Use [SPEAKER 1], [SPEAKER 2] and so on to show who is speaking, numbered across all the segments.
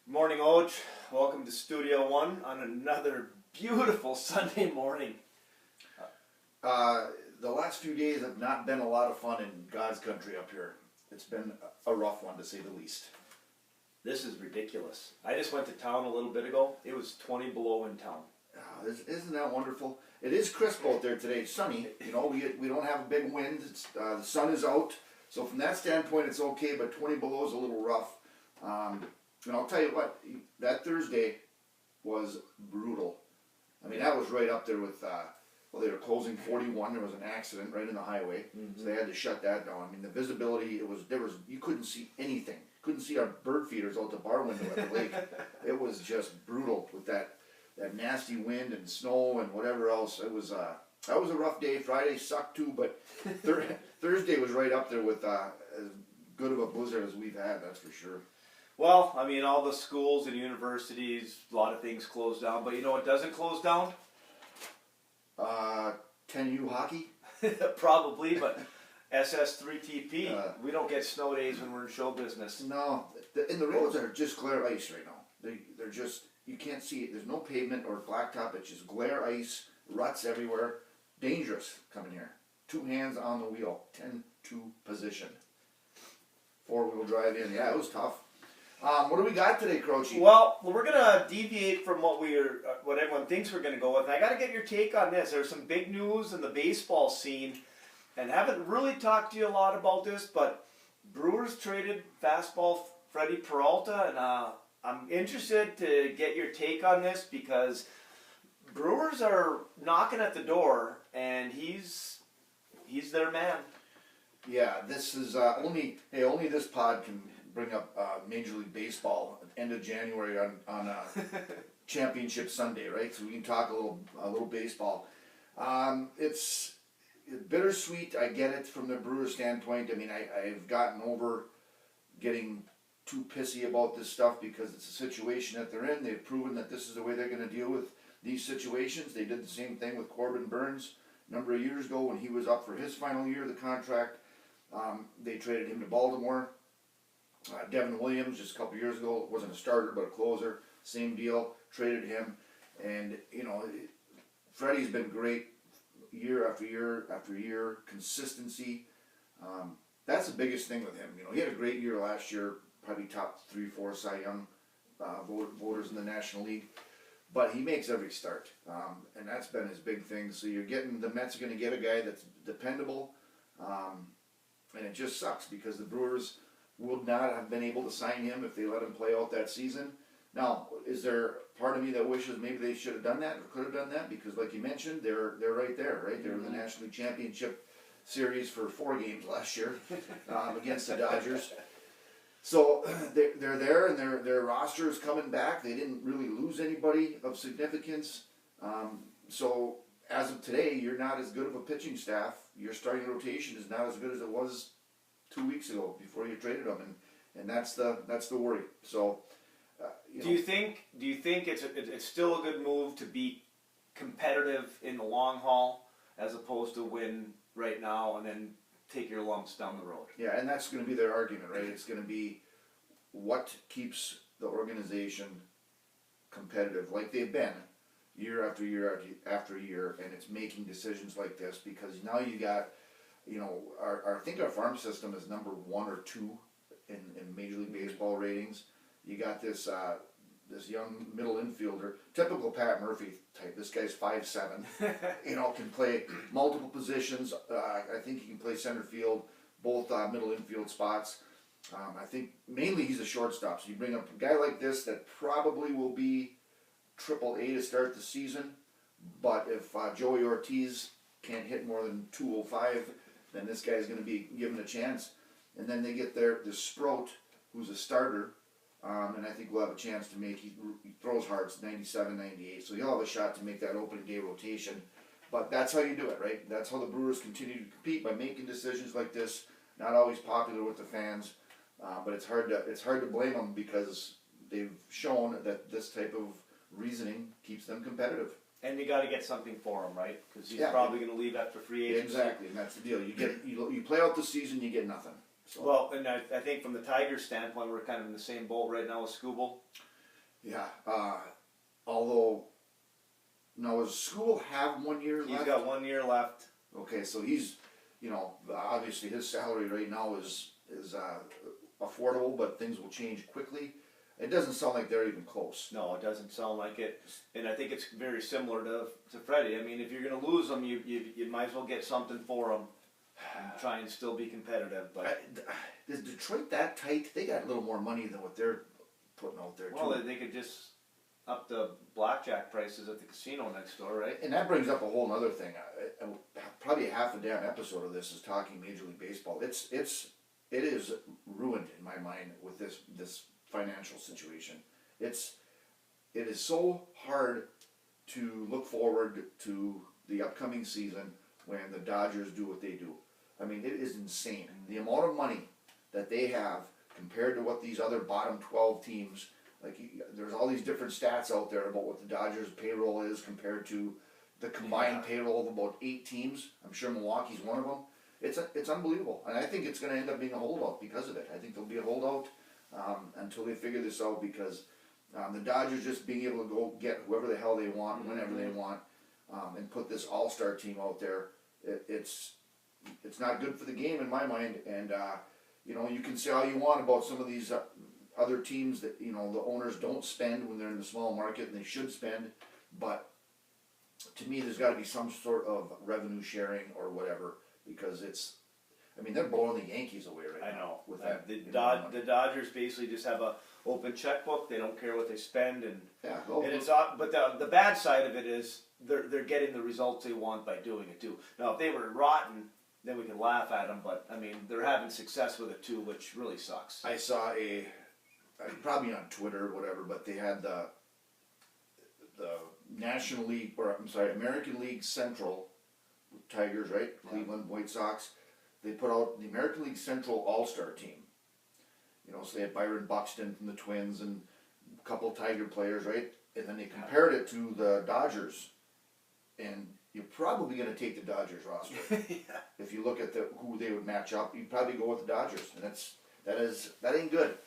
[SPEAKER 1] Morning, Oj. Welcome to Studio One on another beautiful Sunday morning.
[SPEAKER 2] The last few days have not been a lot of fun in God's country up here. It's been a rough one, to say the least.
[SPEAKER 1] This is ridiculous. I just went to town a little bit ago. It was 20 below in town.
[SPEAKER 2] Isn't that wonderful? It is crisp out there today. It's sunny. You know, we don't have a big wind. The sun is out. So from that standpoint, it's okay, but 20 below is a little rough. And I'll tell you what, that Thursday was brutal. I mean, that was right up there with, they were closing 41. There was an accident right in the highway, so they had to shut that down. I mean, the visibility, you couldn't see anything. Couldn't see our bird feeders out the bar window at the lake. It was just brutal with that nasty wind and snow and whatever else. That was a rough day. Friday sucked too, but Thursday was right up there with as good of a blizzard as we've had, that's for sure.
[SPEAKER 1] Well, I mean, all the schools and universities, a lot of things closed down. But you know what doesn't close down?
[SPEAKER 2] 10U hockey?
[SPEAKER 1] Probably, but SS3TP. We don't get snow days when we're in show business.
[SPEAKER 2] No, and the roads are just glare ice right now. They're just, you can't see it. There's no pavement or blacktop. It's just glare ice, ruts everywhere. Dangerous coming here. 2 hands on the wheel, 10-2 position. 4-wheel drive in. Yeah, it was tough. What do we got today, Croce?
[SPEAKER 1] Well, we're going to deviate from what everyone thinks we're going to go with. And I got to get your take on this. There's some big news in the baseball scene, and haven't really talked to you a lot about this, but Brewers traded fastball Freddie Peralta, and I'm interested to get your take on this because Brewers are knocking at the door, and he's their man.
[SPEAKER 2] Yeah, this is only this pod can bring up Major League Baseball at the end of January on Championship Sunday, right? So we can talk a little baseball. It's bittersweet. I get it from the Brewers standpoint. I mean, I've gotten over getting too pissy about this stuff because it's a situation that they're in. They've proven that this is the way they're going to deal with these situations. They did the same thing with Corbin Burns a number of years ago when he was up for his final year of the contract. They traded him to Baltimore. Devin Williams, just a couple years ago, wasn't a starter but a closer. Same deal, traded him. And, you know, Freddie's been great year after year after year. Consistency. That's the biggest thing with him. You know, he had a great year last year, probably top 3-4 Cy Young voters in the National League. But he makes every start. And that's been his big thing. So the Mets are going to get a guy that's dependable. And it just sucks because the Brewers would not have been able to sign him if they let him play out that season. Now, is there part of me that wishes maybe they should have done that or could have done that? Because like you mentioned, they're right there, right? They were in the National League Championship Series for 4 games last year against the Dodgers. So they're there, and their roster is coming back. They didn't really lose anybody of significance. So as of today, you're not as good of a pitching staff. Your starting rotation is not as good as it was 2 weeks ago before you traded them, and that's the worry. So,
[SPEAKER 1] do you think it's still a good move to be competitive in the long haul as opposed to win right now and then take your lumps down the road?
[SPEAKER 2] Yeah, and that's going to be their argument, right? It's going to be what keeps the organization competitive, like they've been year after year after year, and it's making decisions like this because now you got. You know, I think our farm system is number 1 or 2 in Major League Baseball ratings. You got this young middle infielder, typical Pat Murphy type. This guy's 5'7", you know, can play multiple positions. I think he can play center field, both middle infield spots. I think mainly he's a shortstop. So you bring up a guy like this that probably will be Triple-A to start the season. But if Joey Ortiz can't hit more than 205, then this guy's going to be given a chance. And then they get this Sprout, who's a starter, and I think we'll have a chance to make, he throws hard, it's 97, 98, so he'll have a shot to make that opening day rotation. But that's how you do it, right? That's how the Brewers continue to compete, by making decisions like this. Not always popular with the fans, but it's hard to blame them because they've shown that this type of reasoning keeps them competitive.
[SPEAKER 1] And you got to get something for him, right? Because he's probably going to leave after free agency.
[SPEAKER 2] Exactly, and that's the deal. You play out the season, you get nothing.
[SPEAKER 1] So. Well, and I think from the Tigers' standpoint, we're kind of in the same boat right now with Skubal.
[SPEAKER 2] Yeah. Although, now does school have 1 year left?
[SPEAKER 1] He's got 1 year left.
[SPEAKER 2] Okay, so he's, obviously his salary right now is affordable, but things will change quickly. It doesn't sound like they're even close.
[SPEAKER 1] No, it doesn't sound like it, and I think it's very similar to Freddie. I mean, if you're going to lose him, you might as well get something for him and try and still be competitive. But
[SPEAKER 2] Is Detroit that tight? They got a little more money than what they're putting out there,
[SPEAKER 1] well,
[SPEAKER 2] too.
[SPEAKER 1] they could just up the blackjack prices at the casino next door, right?
[SPEAKER 2] And that brings up a whole other thing. Probably half a damn episode of this is talking Major League Baseball. It is ruined in my mind with this financial situation. It is so hard to look forward to the upcoming season when the Dodgers do what they do. I mean, it is insane. The amount of money that they have compared to what these other bottom 12 teams, like there's all these different stats out there about what the Dodgers payroll is compared to the combined payroll of about 8 teams. I'm sure Milwaukee's one of them. It's unbelievable, and I think it's going to end up being a holdout because of it. I think there'll be a holdout until they figure this out, because the Dodgers just being able to go get whoever the hell they want, whenever they want, and put this all-star team out there, it's not good for the game in my mind. And you can say all you want about some of these other teams that the owners don't spend when they're in the small market, and they should spend, but to me there's got to be some sort of revenue sharing or whatever, because they're blowing the Yankees away right now.
[SPEAKER 1] I know.
[SPEAKER 2] With that,
[SPEAKER 1] the Dodgers basically just have a open checkbook. They don't care what they spend, and it's but the bad side of it is they're getting the results they want by doing it too. Now, if they were rotten, then we can laugh at them. But I mean, they're having success with it too, which really sucks.
[SPEAKER 2] I saw probably on Twitter or whatever, but they had the National League, American League Central Tigers, right? Yeah. Cleveland White Sox. They put out the American League Central All-Star team. So they had Byron Buxton from the Twins and a couple Tiger players, right? And then they compared it to the Dodgers. And you're probably going to take the Dodgers roster.
[SPEAKER 1] Yeah.
[SPEAKER 2] If you look at who they would match up, you'd probably go with the Dodgers. And that ain't good.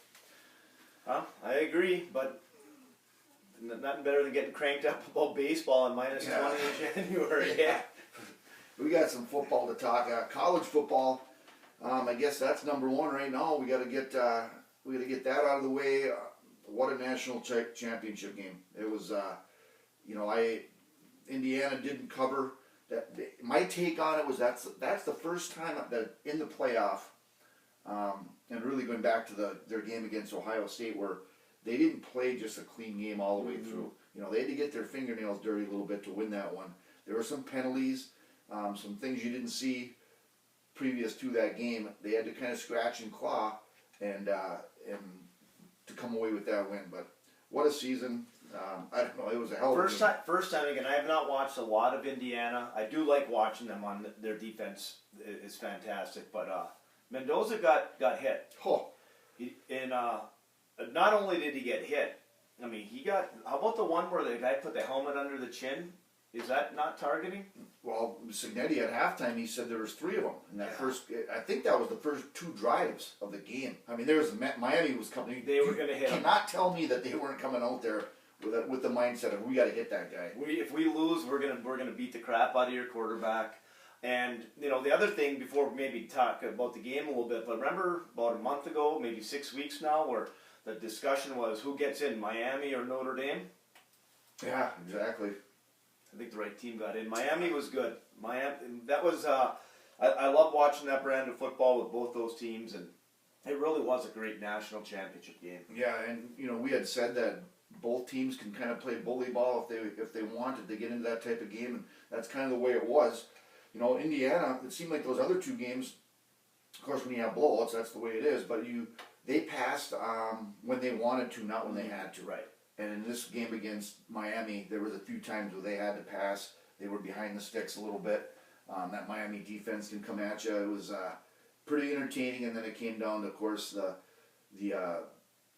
[SPEAKER 1] I agree, but nothing better than getting cranked up about baseball on -20 in January. Yeah.
[SPEAKER 2] We got some football to talk. College football. I guess that's number one right now. We got to get that out of the way. What a national championship game! It was. Indiana didn't cover. My take on it was that's the first time that in the playoff, and really going back to their game against Ohio State, where they didn't play just a clean game all the way through. They had to get their fingernails dirty a little bit to win that one. There were some penalties. Some things you didn't see previous to that game. They had to kind of scratch and claw and to come away with that win. But what a season! I don't know. It was a hell of a game.
[SPEAKER 1] First time again. I have not watched a lot of Indiana. I do like watching them on their defense. Is fantastic. But Mendoza got hit.
[SPEAKER 2] Oh.
[SPEAKER 1] And not only did he get hit, I mean he got. How about the one where the guy put the helmet under the chin? Is that not targeting?
[SPEAKER 2] Well, Signetti at halftime, he said there was 3 of them. And I think that was the first 2 drives of the game. I mean, Miami was coming.
[SPEAKER 1] They were going to hit him.
[SPEAKER 2] You cannot tell me that they weren't coming out there with the mindset of we got to hit that guy.
[SPEAKER 1] If we lose, we're gonna beat the crap out of your quarterback. And the other thing, before we maybe talk about the game a little bit, but remember about a month ago, maybe 6 weeks now, where the discussion was who gets in, Miami or Notre Dame?
[SPEAKER 2] Yeah, exactly.
[SPEAKER 1] I think the right team got in. Miami was good. That was. I love watching that brand of football with both those teams, and it really was a great national championship game.
[SPEAKER 2] Yeah, and we had said that both teams can kind of play bully ball if they wanted to get into that type of game, and that's kind of the way it was. Indiana. It seemed like those other 2 games. Of course, when you have blowouts, that's the way it is. But they passed when they wanted to, not when they had to.
[SPEAKER 1] Right.
[SPEAKER 2] And in this game against Miami, there was a few times where they had to pass. They were behind the sticks a little bit. That Miami defense can come at you. It was pretty entertaining, and then it came down to, of course, the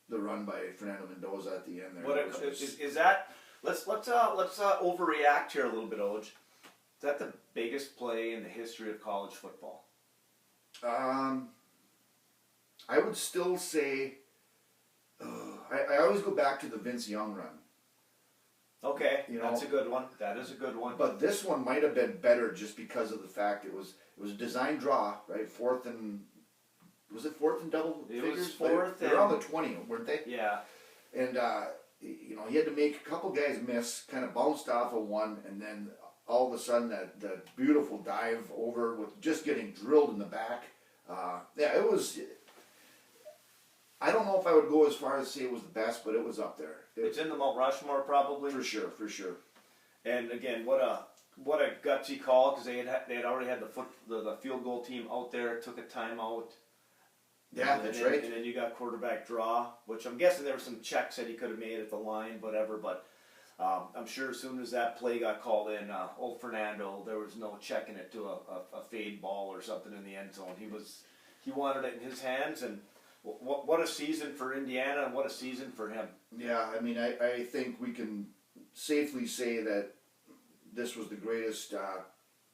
[SPEAKER 2] run by Fernando Mendoza at the end there.
[SPEAKER 1] Is that? Let's overreact here a little bit, Oj. Is that the biggest play in the history of college football?
[SPEAKER 2] I would still say. I always go back to the Vince Young run.
[SPEAKER 1] Okay,
[SPEAKER 2] You
[SPEAKER 1] that's
[SPEAKER 2] know,
[SPEAKER 1] a good one. That is a good one.
[SPEAKER 2] But this one might have been better just because of the fact it was a design draw, right? Was it fourth and double
[SPEAKER 1] It
[SPEAKER 2] figures?
[SPEAKER 1] was fourth.
[SPEAKER 2] They were on the 20, weren't they?
[SPEAKER 1] Yeah.
[SPEAKER 2] And you know, he had to make a couple guys miss, kind of bounced off of one, and then all of a sudden that beautiful dive over with just getting drilled in the back. Yeah, it was. I don't know if I would go as far as say it was the best, but it was up there.
[SPEAKER 1] It's in the Mount Rushmore probably.
[SPEAKER 2] For sure, for sure.
[SPEAKER 1] And again, what a gutsy call, because they had already had the field goal team out there, took a timeout.
[SPEAKER 2] Yeah, that's right.
[SPEAKER 1] And then you got quarterback draw, which I'm guessing there were some checks that he could have made at the line, whatever. But I'm sure as soon as that play got called in, old Fernando, there was no checking it to a fade ball or something in the end zone. He wanted it in his hands, and what a season for Indiana, and what a season for him.
[SPEAKER 2] Yeah, I mean, I think we can safely say that this was the greatest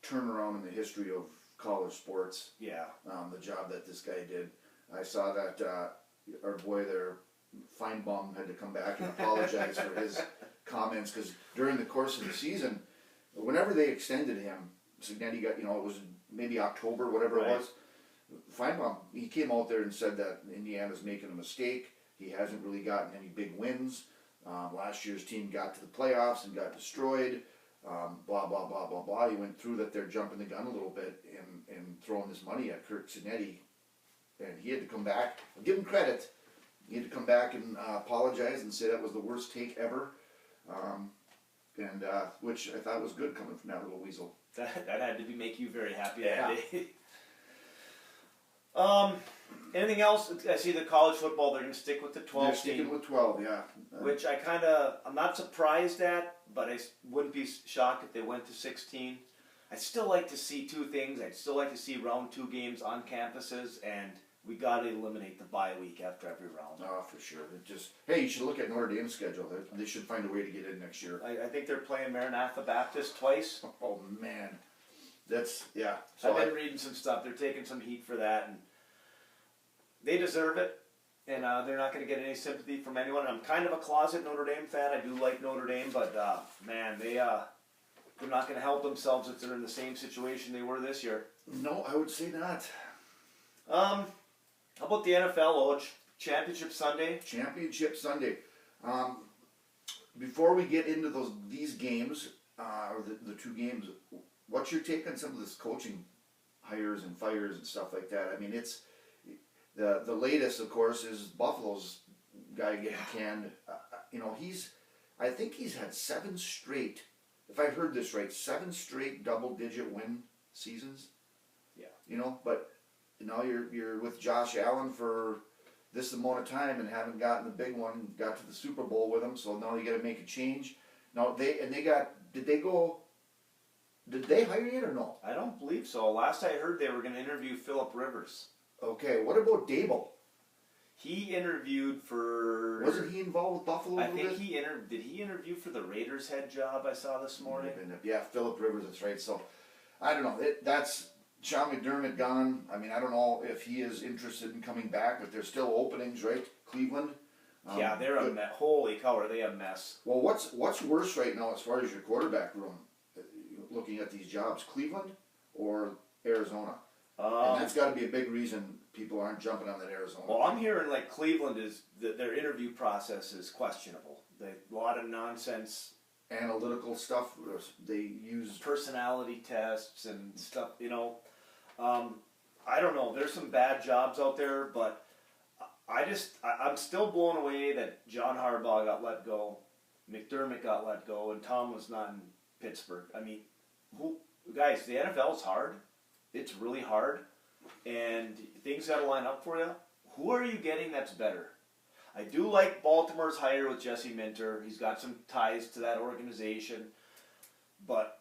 [SPEAKER 2] turnaround in the history of college sports.
[SPEAKER 1] Yeah.
[SPEAKER 2] The job that this guy did. I saw that our boy there, Feinbaum, had to come back and apologize for his comments, because during the course of the season, whenever they extended him, Signetti got, it was maybe October, whatever it was, Feinbaum, he came out there and said that Indiana's making a mistake. He hasn't really gotten any big wins. Last year's team got to the playoffs and got destroyed. Blah, blah, blah, blah, blah. He went through that they're jumping the gun a little bit and throwing this money at Kirk Signetti. And he had to come back. I'll give him credit. He had to come back and apologize and say that was the worst take ever. Which I thought was good coming from that little weasel.
[SPEAKER 1] That had to make you very happy that day. Anything else? I see the college football, they're going to stick with the 12
[SPEAKER 2] They're sticking with 12, yeah.
[SPEAKER 1] Which I'm not surprised at, but I wouldn't be shocked if they went to 16. I'd still like to see two things. I'd still like to see round 2 games on campuses, and we got to eliminate the bye week after every round.
[SPEAKER 2] Oh, for sure. Hey, you should look at Notre Dame's schedule. They should find a way to get in next year.
[SPEAKER 1] I think they're playing Maranatha Baptist twice.
[SPEAKER 2] Oh, man. Yeah.
[SPEAKER 1] So I've been reading some stuff. They're taking some heat for that, and they deserve it. And they're not going to get any sympathy from anyone. I'm kind of a closet Notre Dame fan. I do like Notre Dame, but man, they're not going to help themselves if they're in the same situation they were this year.
[SPEAKER 2] No, I would say not.
[SPEAKER 1] How about the NFL, Oj? Championship Sunday?
[SPEAKER 2] Championship Sunday. Before we get into these games, or the 2 games, what's your take on some of this coaching hires and fires and stuff like that? I mean, it's the latest, of course, is Buffalo's guy getting canned. I think he's had 7 straight, if I heard this right, 7 straight double-digit win seasons.
[SPEAKER 1] Yeah.
[SPEAKER 2] But you're with Josh Allen for this amount of time and haven't gotten the big one, got to the Super Bowl with him, so now you got to make a change. Now did they hire yet or no?
[SPEAKER 1] I don't believe so. Last I heard, they were going to interview Phillip Rivers.
[SPEAKER 2] Okay, what about Dable?
[SPEAKER 1] He interviewed for...
[SPEAKER 2] Wasn't he involved with Buffalo a little bit?
[SPEAKER 1] I think did he interview for the Raiders head job I saw this morning?
[SPEAKER 2] Yeah, Phillip Rivers, that's right. So, I don't know. That's Sean McDermott gone. I mean, I don't know if he is interested in coming back, but there's still openings, right? Cleveland.
[SPEAKER 1] Yeah, they're a mess. Holy cow, are they a mess?
[SPEAKER 2] Well, what's worse right now as far as your quarterback room, looking at these jobs, Cleveland or Arizona? And that's got to be a big reason people aren't jumping on that Arizona.
[SPEAKER 1] Well, I'm hearing like Cleveland is their interview process is questionable. A lot of nonsense.
[SPEAKER 2] Analytical stuff. They use
[SPEAKER 1] personality tests and stuff. I don't know. There's some bad jobs out there, but I'm still blown away that John Harbaugh got let go, McDermott got let go, and Tom was not in Pittsburgh. I mean, guys, the NFL's hard. It's really hard, and things got to line up for you. Who are you getting that's better? I do like Baltimore's hire with Jesse Minter. He's got some ties to that organization, but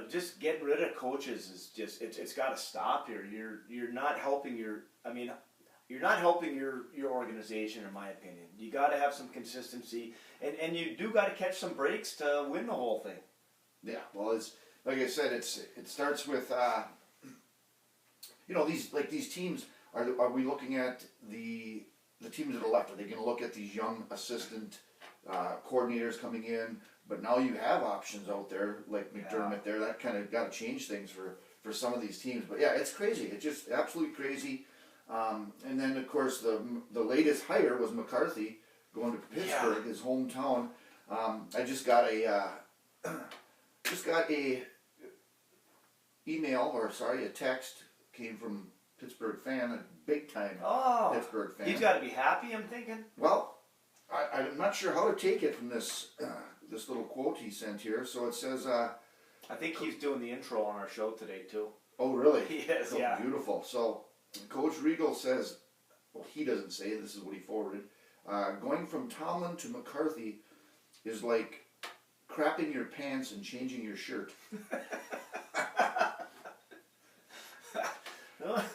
[SPEAKER 1] just getting rid of coaches is just it's got to stop here. You're not helping your organization, in my opinion. You got to have some consistency, and you do got to catch some breaks to win the whole thing.
[SPEAKER 2] Yeah, well, it's like I said, it starts with these teams. Are we looking at the the teams that are left, are they going to look at these young assistant coordinators coming in? But now you have options out there like McDermott there. That kind of got to change things for some of these teams. But yeah, it's crazy. It's just absolutely crazy. And then of course the latest hire was McCarthy going to Pittsburgh, his hometown. I just got a a text came from Pittsburgh fan, a big time Pittsburgh fan.
[SPEAKER 1] He's got to be happy, I'm thinking.
[SPEAKER 2] Well, I'm not sure how to take it from this this little quote he sent here. So it says,
[SPEAKER 1] I think he's doing the intro on our show today too.
[SPEAKER 2] oh really?
[SPEAKER 1] He is,
[SPEAKER 2] oh,
[SPEAKER 1] yeah.
[SPEAKER 2] Beautiful. So Coach Regal says, well, he doesn't say, this is what he forwarded. Going from Tomlin to McCarthy is like crapping your pants and changing your shirt.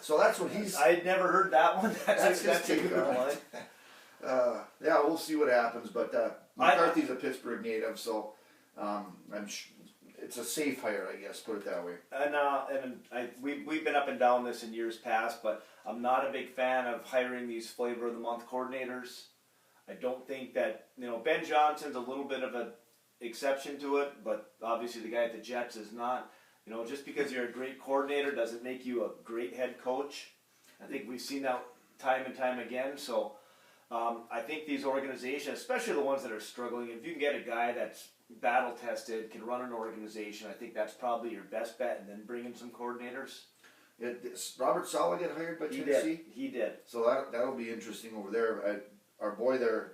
[SPEAKER 2] So that's what he's...
[SPEAKER 1] I'd never heard that one. That's a good one.
[SPEAKER 2] Yeah, we'll see what happens. But McCarthy's a Pittsburgh native, so it's a safe hire, I guess, put it that way.
[SPEAKER 1] We've been up and down this in years past, but I'm not a big fan of hiring these flavor of the month coordinators. I don't think that, Ben Johnson's a little bit of an exception to it, but obviously the guy at the Jets is not. Just because you're a great coordinator doesn't make you a great head coach. I think we've seen that time and time again. So I think these organizations, especially the ones that are struggling, if you can get a guy that's battle tested, can run an organization, I think that's probably your best bet, and then bring in some coordinators.
[SPEAKER 2] Robert Saleh get hired by Tennessee?
[SPEAKER 1] He did.
[SPEAKER 2] So that'll be interesting over there. Our boy there,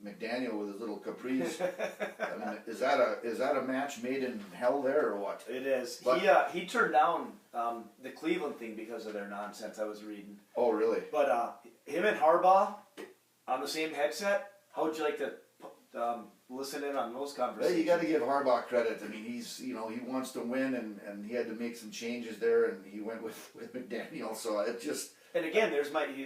[SPEAKER 2] McDaniel with his little capris. I mean, is that a match made in hell there or what?
[SPEAKER 1] It is.
[SPEAKER 2] But,
[SPEAKER 1] he turned down the Cleveland thing because of their nonsense. I was reading.
[SPEAKER 2] Oh really?
[SPEAKER 1] But him and Harbaugh on the same headset. How would you like to listen in on those conversations?
[SPEAKER 2] Well, you got to give Harbaugh credit. I mean, he wants to win, and he had to make some changes there, and he went with McDaniel. So it just.
[SPEAKER 1] And again,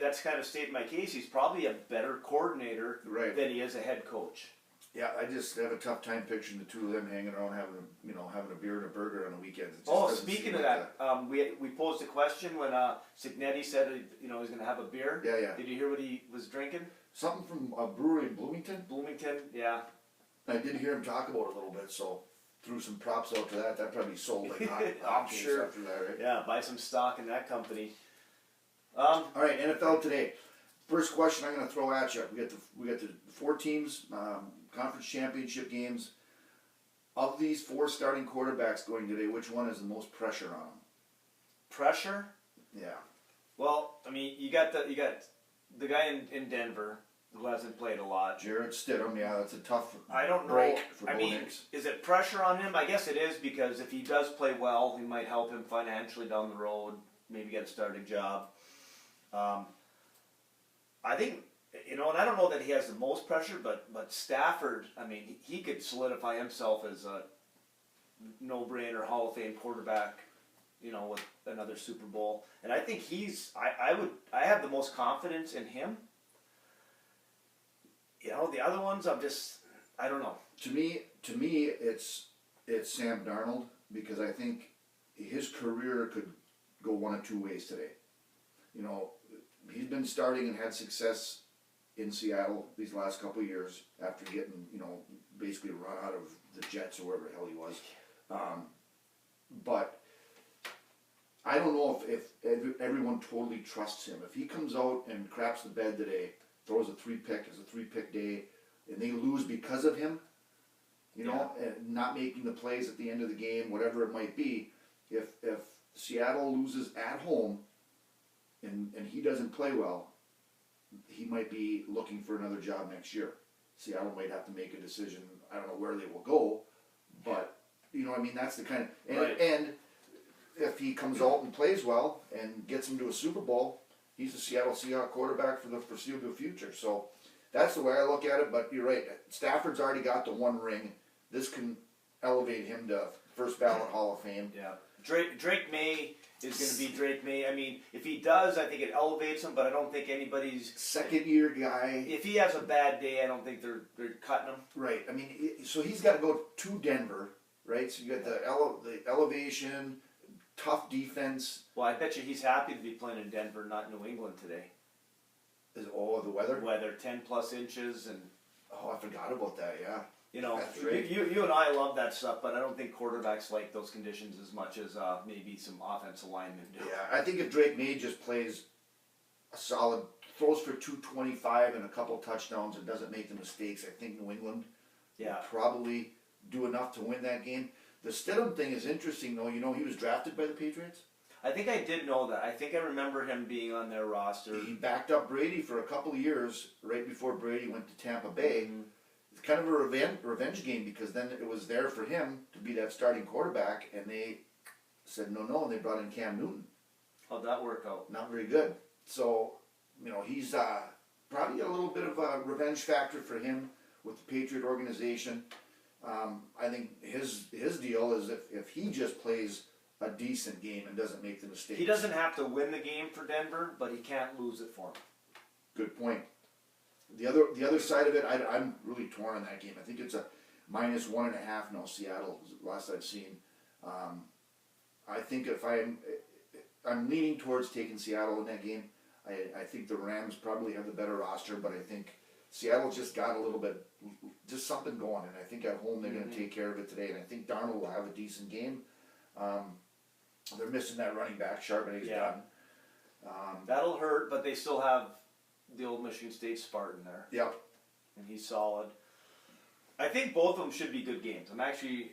[SPEAKER 1] that's kind of stated my case. He's probably a better coordinator than he is a head coach.
[SPEAKER 2] Yeah, I just have a tough time picturing the two of them hanging around having a beer and a burger on the weekends.
[SPEAKER 1] Speaking of that, we posed a question when Signetti said he was going to have a beer.
[SPEAKER 2] Yeah.
[SPEAKER 1] Did you hear what he was drinking?
[SPEAKER 2] Something from a brewery in Bloomington.
[SPEAKER 1] Bloomington, yeah.
[SPEAKER 2] I did hear him talk about it a little bit, so threw some props out to that. That probably sold like
[SPEAKER 1] I'm sure.
[SPEAKER 2] After that, right?
[SPEAKER 1] Yeah, buy some stock in that company.
[SPEAKER 2] All right, NFL today. First question I'm going to throw at you. We got the 4 teams, conference championship games. Of these 4 starting quarterbacks going today, which one has the most pressure on them?
[SPEAKER 1] Pressure?
[SPEAKER 2] Yeah.
[SPEAKER 1] Well, I mean, you got the guy in Denver who hasn't played a lot.
[SPEAKER 2] Jarrett Stidham. Yeah, that's a tough
[SPEAKER 1] break
[SPEAKER 2] for Bo Nix.
[SPEAKER 1] Is it pressure on him? I guess it is, because if he does play well, he might help him financially down the road. Maybe get a starting job. I think, and I don't know that he has the most pressure, but Stafford, I mean, he could solidify himself as a no-brainer Hall of Fame quarterback, with another Super Bowl. And I think I have the most confidence in him. The other ones, I don't know. To me,
[SPEAKER 2] it's Sam Darnold, because I think his career could go one of 2 ways today. He's been starting and had success in Seattle these last couple of years after getting, basically run out of the Jets or wherever the hell he was. But I don't know if everyone totally trusts him. If he comes out and craps the bed today, throws a 3-pick day, and they lose because of him, and not making the plays at the end of the game, whatever it might be, if Seattle loses at home, and he doesn't play well, he might be looking for another job next year. Seattle might have to make a decision. I don't know where they will go, but that's the kind of and if he comes out and plays well and gets him to a Super Bowl, he's a Seattle Seahawks quarterback for the foreseeable future. So that's the way I look at it. But you're right. Stafford's already got the 1 ring. This can elevate him to first ballot Hall of Fame.
[SPEAKER 1] Yeah. Drake May is going to be Drake May. I mean, if he does, I think it elevates him, but I don't think anybody's...
[SPEAKER 2] Second-year guy.
[SPEAKER 1] If he has a bad day, I don't think they're cutting him.
[SPEAKER 2] Right. I mean, so he's got to go to Denver, right? So you got the elevation, tough defense.
[SPEAKER 1] Well, I bet you he's happy to be playing in Denver, not New England today.
[SPEAKER 2] The the weather?
[SPEAKER 1] Weather, 10 plus inches, and
[SPEAKER 2] Oh, I forgot about that. Yeah.
[SPEAKER 1] you know,
[SPEAKER 2] That's right.
[SPEAKER 1] you and I love that stuff, but I don't think quarterbacks like those conditions as much as maybe some offensive linemen do.
[SPEAKER 2] Yeah, I think if Drake May just plays a solid, throws for 225 and a couple touchdowns and doesn't make the mistakes, I think New England
[SPEAKER 1] Yeah.
[SPEAKER 2] will probably do enough to win that game. The Stidham thing is interesting, though. You know, he was drafted by the Patriots.
[SPEAKER 1] I think I did know that. I think I remember him being on their roster.
[SPEAKER 2] He backed up Brady for a couple of years right before Brady went to Tampa Bay.
[SPEAKER 1] Mhm.
[SPEAKER 2] It's kind of a revenge game because then it was there for him to be that starting quarterback, and they said no, and they brought in Cam Newton.
[SPEAKER 1] How'd that work out?
[SPEAKER 2] Not very good. So, you know, he's probably a little bit of a revenge factor for him with the Patriot organization. I think his deal is if he just plays a decent game and doesn't make the mistakes.
[SPEAKER 1] He doesn't have to win the game for Denver, but he can't lose it for him.
[SPEAKER 2] Good point. The other side of it, I'm really torn on that game. I think it's a -1.5 now. Seattle, last I've seen. I think if I'm leaning towards taking Seattle in that game. I think the Rams probably have the better roster, but I think Seattle just got a little bit, just something going, and I think at home they're going to take care of it today. And I think Darnold will have a decent game. They're missing that running back. Charbonnet's done.
[SPEAKER 1] That'll hurt, but they still have the old Michigan State Spartan there.
[SPEAKER 2] Yep.
[SPEAKER 1] And he's solid. I think both of them should be good games. I'm actually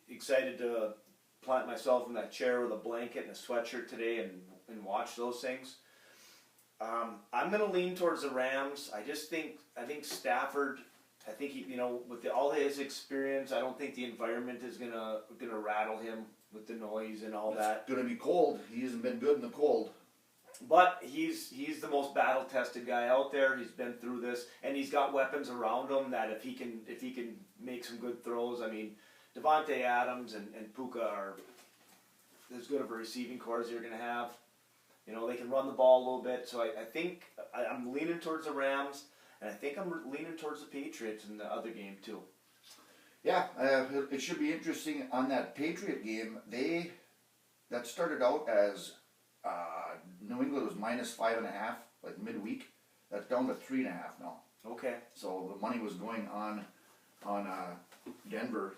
[SPEAKER 1] excited to plant myself in that chair with a blanket and a sweatshirt today and watch those things. I'm going to lean towards the Rams. I think Stafford, I think he, with all his experience, I don't think the environment is gonna rattle him with the noise and all that.
[SPEAKER 2] It's going to be cold. He hasn't been good in the cold.
[SPEAKER 1] But he's the most battle tested guy out there. He's been through this, and he's got weapons around him that if he can make some good throws, I mean, Devontae Adams and Puka are as good of a receiving core as you're going to have. They can run the ball a little bit. So I think I'm leaning towards the Rams, and I think I'm leaning towards the Patriots in the other game too.
[SPEAKER 2] Yeah, it should be interesting on that Patriot game. That started out as New England was -5.5 like midweek. That's down to 3.5 now.
[SPEAKER 1] Okay.
[SPEAKER 2] So the money was going on Denver.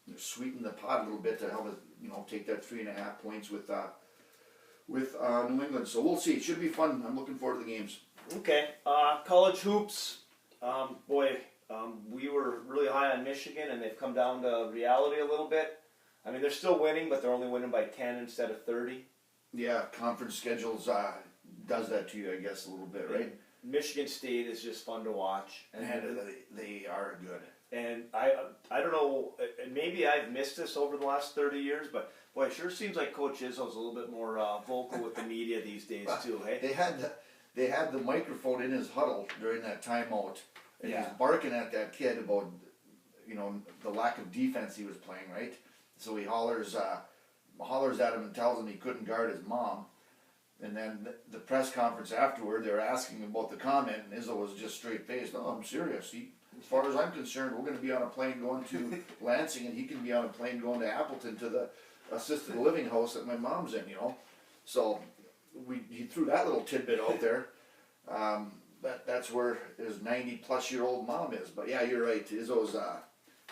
[SPEAKER 2] They're sweetening the pot a little bit to help it, take that 3.5 points with New England. So we'll see. It should be fun. I'm looking forward to the games.
[SPEAKER 1] Okay. College hoops. We were really high on Michigan, and they've come down to reality a little bit. I mean, they're still winning, but they're only winning by 10 instead of 30.
[SPEAKER 2] Yeah, conference schedules does that to you, I guess, a little bit, right?
[SPEAKER 1] Michigan State is just fun to watch,
[SPEAKER 2] And they are good.
[SPEAKER 1] And I don't know, and maybe I've missed this over the last 30 years, but boy, it sure seems like Coach Izzo's a little bit more vocal with the media these days too. Hey,
[SPEAKER 2] they had the microphone in his huddle during that timeout, and
[SPEAKER 1] Yeah.
[SPEAKER 2] he's barking at that kid about the lack of defense he was playing, right? So he hollers at him and tells him he couldn't guard his mom. And then the press conference afterward, they were asking him about the comment, and Izzo was just straight faced. No, I'm serious. As far as I'm concerned, we're going to be on a plane going to Lansing, and he can be on a plane going to Appleton to the assisted living house that my mom's in. So he threw that little tidbit out there. That's where his 90-plus-year-old mom is. But yeah, you're right. Izzo's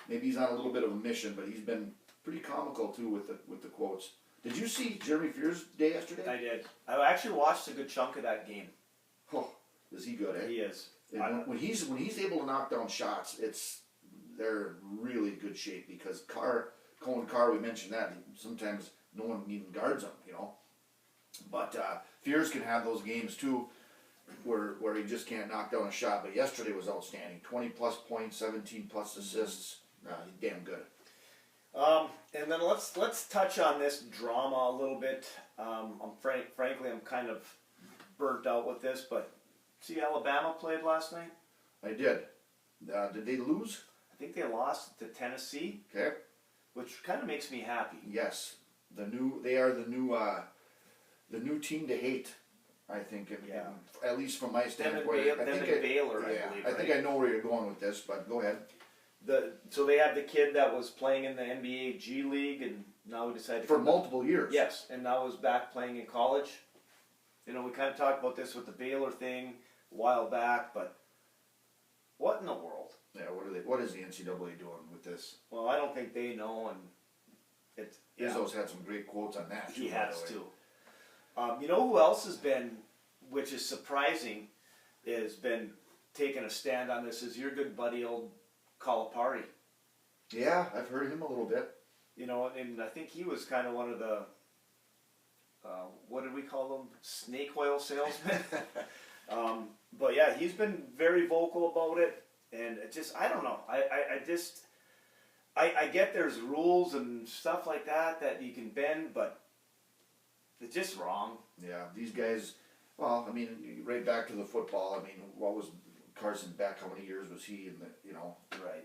[SPEAKER 2] maybe he's on a little bit of a mission, but he's been pretty comical too with the quotes. Did you see Jeremy Fear's day yesterday?
[SPEAKER 1] I did. I actually watched a good chunk of that game.
[SPEAKER 2] Oh, is he good? Eh?
[SPEAKER 1] He is.
[SPEAKER 2] When he's able to knock down shots, they're really good shape because Cohen Carr, we mentioned that sometimes no one even guards him, But Fears can have those games too, where he just can't knock down a shot. But yesterday was outstanding. 20+ points, 17+ assists. He's damn good.
[SPEAKER 1] And then let's touch on this drama a little bit. Frankly, I'm kind of burnt out with this, but see, Alabama played last night.
[SPEAKER 2] I did. Did they lose?
[SPEAKER 1] I think they lost to Tennessee.
[SPEAKER 2] Okay.
[SPEAKER 1] Which kind of makes me happy.
[SPEAKER 2] Yes, they are the new team to hate. I think, at least from my standpoint.
[SPEAKER 1] Baylor, I believe.
[SPEAKER 2] I think I know where you're going with this, but go ahead.
[SPEAKER 1] So they have the kid that was playing in the NBA G League, and now we decided
[SPEAKER 2] for multiple years.
[SPEAKER 1] Yes, and now is back playing in college. We kind of talked about this with the Baylor thing. a while back, but what in the world?
[SPEAKER 2] Yeah, what is the NCAA doing with this?
[SPEAKER 1] Well, I don't think they know, and it's
[SPEAKER 2] Izzo's had some great quotes on that too.
[SPEAKER 1] he
[SPEAKER 2] by
[SPEAKER 1] has
[SPEAKER 2] the way.
[SPEAKER 1] to. You know who else has been, which is surprising, has been taking a stand on this, is your good buddy old Calipari.
[SPEAKER 2] Yeah, I've heard him a little bit.
[SPEAKER 1] You know, and I think he was kind of one of the, what did we call them? Snake oil salesmen. But yeah, he's been very vocal about it, and it just, I don't know. I get there's rules and stuff like that you can bend, but it's just wrong.
[SPEAKER 2] Yeah, these guys, well, I mean, right back to the football, I mean, what was Carson Beck, how many years was he in the, you know?
[SPEAKER 1] Right.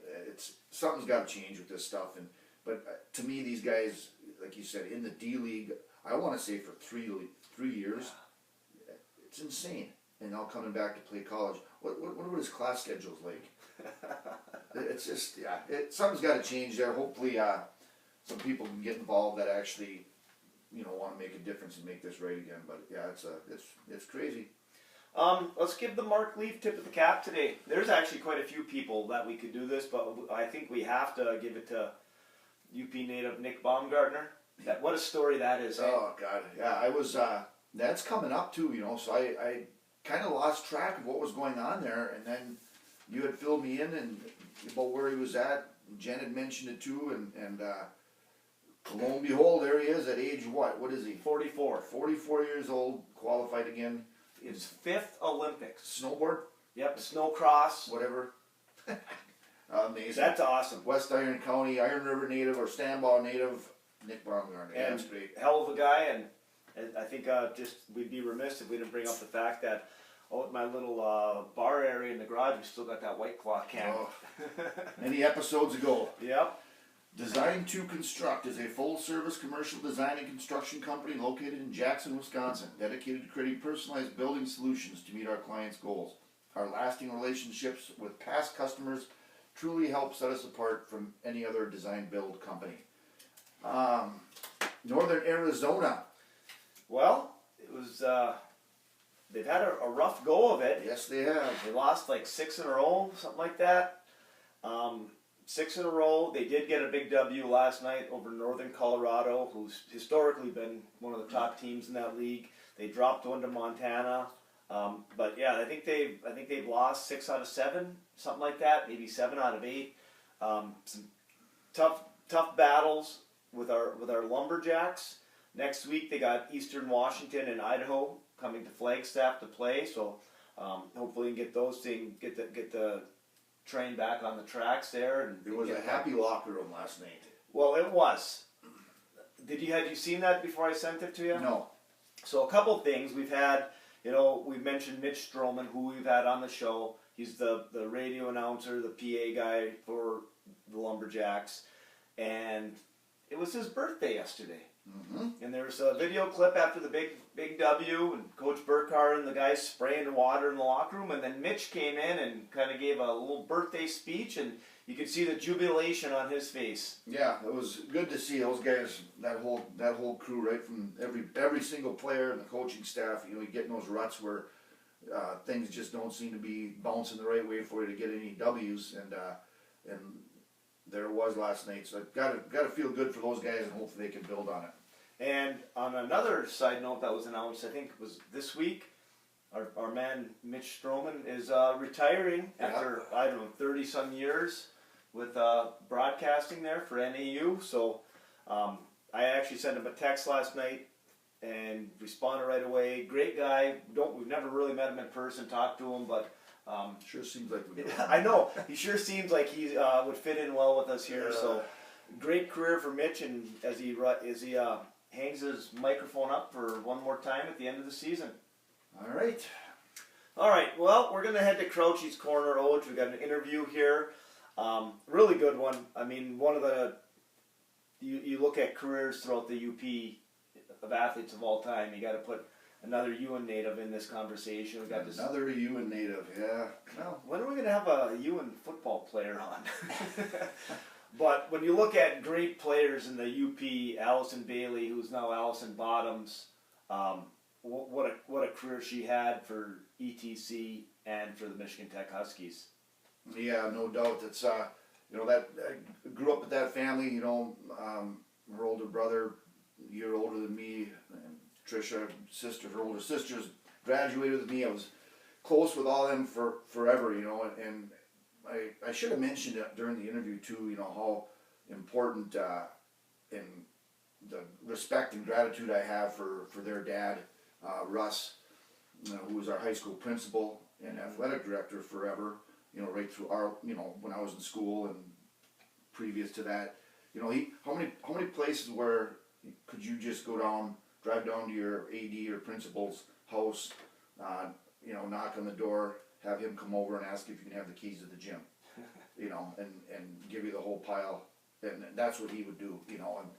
[SPEAKER 2] Something's got to change with this stuff, but to me, these guys, like you said, in the D League, I want to say for 3 years, it's insane. And now coming back to play college, what are his class schedules like? It's just, something's got to change there. Hopefully, some people can get involved that actually, want to make a difference and make this right again. But yeah, it's crazy.
[SPEAKER 1] Let's give the Mark Leaf tip of the cap today. There's actually quite a few people that we could do this, but I think we have to give it to UP native Nick Baumgartner. What a story that is.
[SPEAKER 2] Oh God, yeah. I was. That's coming up too, so I kind of lost track of what was going on there, and then you had filled me in and about where he was at. Jen had mentioned it too, and lo and behold, there he is at age what? What is he?
[SPEAKER 1] 44.
[SPEAKER 2] 44 years old, qualified again.
[SPEAKER 1] His 5th Olympics.
[SPEAKER 2] Snowboard?
[SPEAKER 1] Yep, snowcross.
[SPEAKER 2] Whatever. Amazing.
[SPEAKER 1] That's awesome.
[SPEAKER 2] West Iron County, Iron River native or Stanbaugh native, Nick Baumgartner.
[SPEAKER 1] And
[SPEAKER 2] that's great.
[SPEAKER 1] Hell of a guy, and I think just we'd be remiss if we didn't bring up the fact that at my little bar area in the garage, we still got that White Claw can.
[SPEAKER 2] Oh. Many episodes ago.
[SPEAKER 1] Yep.
[SPEAKER 2] Design to Construct is a full-service commercial design and construction company located in Jackson, Wisconsin, dedicated to creating personalized building solutions to meet our clients' goals. Our lasting relationships with past customers truly help set us apart from any other design-build company. Northern Arizona.
[SPEAKER 1] Well, it was. They've had a rough go of it.
[SPEAKER 2] Yes, they have.
[SPEAKER 1] They lost like 6 in a row, something like that. 6 in a row. They did get a big W last night over Northern Colorado, who's historically been one of the top teams in that league. They dropped one to Montana, but yeah, I think they've lost 6 out of 7, something like that. Maybe 7 out of 8. Some tough battles with our Lumberjacks. Next week they got Eastern Washington and Idaho coming to Flagstaff to play. So hopefully we can get those things, get the train back on the tracks there. And
[SPEAKER 2] It was a happy locker room last night.
[SPEAKER 1] Well, it was. Had you seen that before I sent it to you?
[SPEAKER 2] No.
[SPEAKER 1] So a couple things we've had. We've mentioned Mitch Stroman, who we've had on the show. He's the radio announcer, the PA guy for the Lumberjacks, and it was his birthday yesterday.
[SPEAKER 2] Mm-hmm.
[SPEAKER 1] And there was a video clip after the big W, and Coach Burkhardt and the guys spraying water in the locker room, and then Mitch came in and kind of gave a little birthday speech, and you could see the jubilation on his face.
[SPEAKER 2] Yeah, it was good to see those guys, that whole crew, right from every single player and the coaching staff. You getting those ruts where things just don't seem to be bouncing the right way for you to get any W's, and there it was last night. So got to feel good for those guys, and hopefully they can build on it.
[SPEAKER 1] And on another side note that was announced, I think it was this week, our man Mitch Stroman is retiring after, 30-some years with broadcasting there for NAU. So I actually sent him a text last night and responded right away. Great guy. We've never really met him in person, talked to him, but
[SPEAKER 2] Sure seems like we do.
[SPEAKER 1] I know. He sure seems like he would fit in well with us here. So great career for Mitch, and as he hangs his microphone up for one more time at the end of the season.
[SPEAKER 2] All right.
[SPEAKER 1] All right. Well, we're going to head to Crouchy's Corner, Oj. We've got an interview here. Really good one. I mean, one of the... You look at careers throughout the UP of athletes of all time, you got to put another Ewan native in this conversation. We got
[SPEAKER 2] another Ewan native, yeah.
[SPEAKER 1] Well, when are we going to have a Ewan football player on? But when you look at great players in the UP, Allison Bailey, who's now Allison Bottoms, what a career she had for E-TC and for the Michigan Tech Huskies.
[SPEAKER 2] Yeah, no doubt. It's you know, that I grew up with that family. You know, her older brother, a year older than me, and Trisha, her older sisters, graduated with me. I was close with all of them for forever. You know, and I should have mentioned it during the interview too. You know how important and the respect and gratitude I have for their dad, Russ, who was our high school principal and athletic director forever. You know, right through our, you know, when I was in school and previous to that, you know, how many places where could you just drive down to your AD or principal's house, you know, knock on the door, have him come over and ask if you can have the keys to the gym, you know, and give you the whole pile, and that's what he would do, you know, and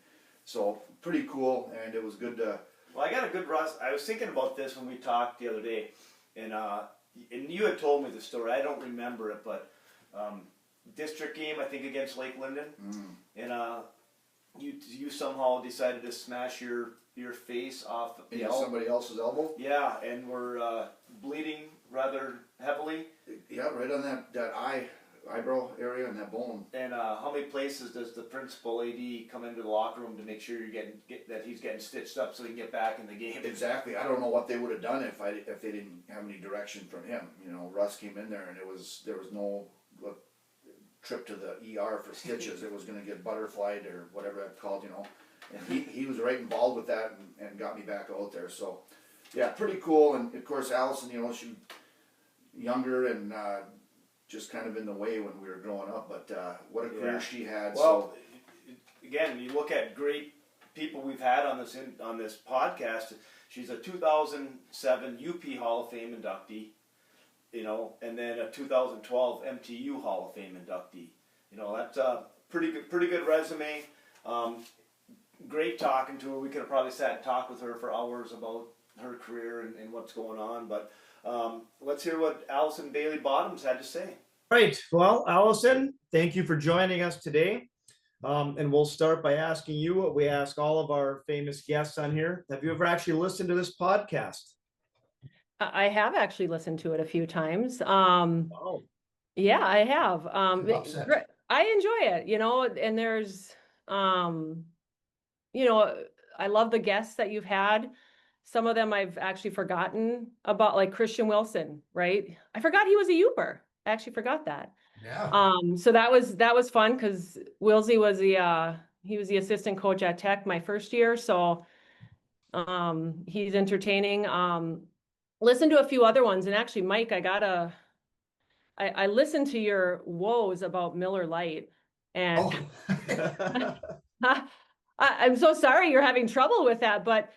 [SPEAKER 2] so pretty cool, and it was good to.
[SPEAKER 1] Well, I got a good Russ. I was thinking about this when we talked the other day, and you had told me the story. I don't remember it, but district game, I think, against Lake Linden, and you somehow decided to smash your face off
[SPEAKER 2] Somebody else's elbow.
[SPEAKER 1] Yeah, and were bleeding rather heavily.
[SPEAKER 2] Yeah, right on that eyebrow area and that bone.
[SPEAKER 1] And how many places does the principal AD come into the locker room to make sure you're that he's getting stitched up so he can get back in the game?
[SPEAKER 2] Exactly. I don't know what they would have done if they didn't have any direction from him. You know, Russ came in there and there was no trip to the ER for stitches. It was going to get butterflied or whatever that's called. You know, and he was right involved with that and got me back out there. So yeah, pretty cool. And of course, Allison, you know, she younger and. Just kind of in the way when we were growing up, but what a career she had.
[SPEAKER 1] Well, again, you look at great people we've had on this podcast. She's a 2007 UP Hall of Fame inductee, you know, and then a 2012 MTU Hall of Fame inductee. You know, that's a pretty good resume. Great talking to her. We could have probably sat and talked with her for hours about her career and what's going on, but. Let's hear what Allison Bailey Bottoms had to say.
[SPEAKER 3] Right. Well, Allison, thank you for joining us today. And we'll start by asking you what we ask all of our famous guests on here. Have you ever actually listened to this podcast?
[SPEAKER 4] I have actually listened to it a few times.
[SPEAKER 3] Oh.
[SPEAKER 4] Yeah, I have. I enjoy it, you know, and there's, you know, I love the guests that you've had. Some of them I've actually forgotten about, like Christian Wilson, right? I forgot he was a Youper. I actually forgot that.
[SPEAKER 2] Yeah.
[SPEAKER 4] So that was fun because Wilsey was he was the assistant coach at Tech my first year. So he's entertaining. Listened to a few other ones, and actually, Mike, I listened to your woes about Miller Lite, and I'm so sorry you're having trouble with that, but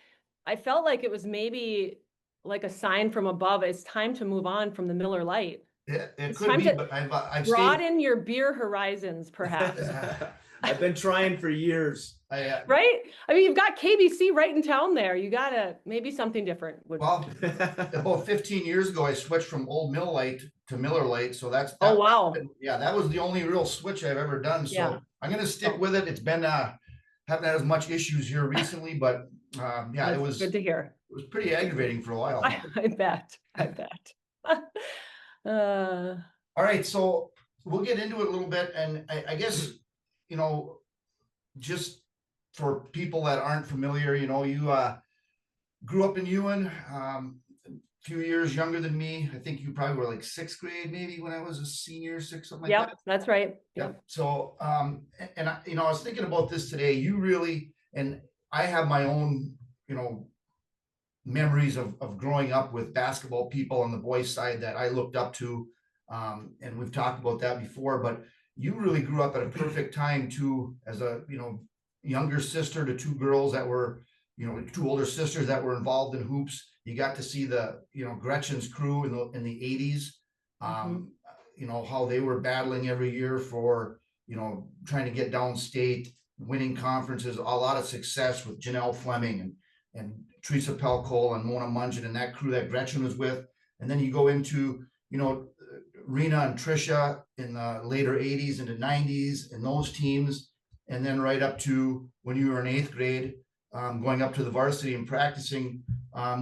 [SPEAKER 4] I felt like it was maybe like a sign from above. It's time to move on from the Miller Lite.
[SPEAKER 2] It could be, but I've
[SPEAKER 4] broaden your beer horizons, perhaps.
[SPEAKER 3] I've been trying for years.
[SPEAKER 4] Right? I mean, you've got KBC right in town there. You gotta, maybe something different.
[SPEAKER 2] Well, about 15 years ago, I switched from Old Mill Lite to Miller Lite. So
[SPEAKER 4] oh, wow.
[SPEAKER 2] Yeah, that was the only real switch I've ever done. So I'm going to stick with it. It's been, haven't had as much issues here recently, but yeah, it was
[SPEAKER 4] good to hear.
[SPEAKER 2] It was pretty aggravating for a while.
[SPEAKER 4] I bet.
[SPEAKER 2] All right, so we'll get into it a little bit, and I guess, you know, just for people that aren't familiar, you know, you grew up in Ewan, a few years younger than me. I think you probably were like 6th grade, maybe, when I was a senior, something like that.
[SPEAKER 4] Yep, that's right.
[SPEAKER 2] Yep. So, and you know, I was thinking about this today. You really, and I have my own, you know, memories of growing up with basketball people on the boys' side that I looked up to, and we've talked about that before. But you really grew up at a perfect time too, as a, you know, younger sister to 2 girls that were, you know, 2 older sisters that were involved in hoops. You got to see the, you know, Gretchen's crew in the 80s. You know, how they were battling every year for, you know, trying to get downstate, winning conferences, a lot of success with Janelle Fleming and Teresa Pelcol and Mona Mungin and that crew that Gretchen was with. And then you go into, you know, Rena and Trisha in the later 80s into 90s and those teams. And then right up to when you were in 8th grade, going up to the varsity and practicing,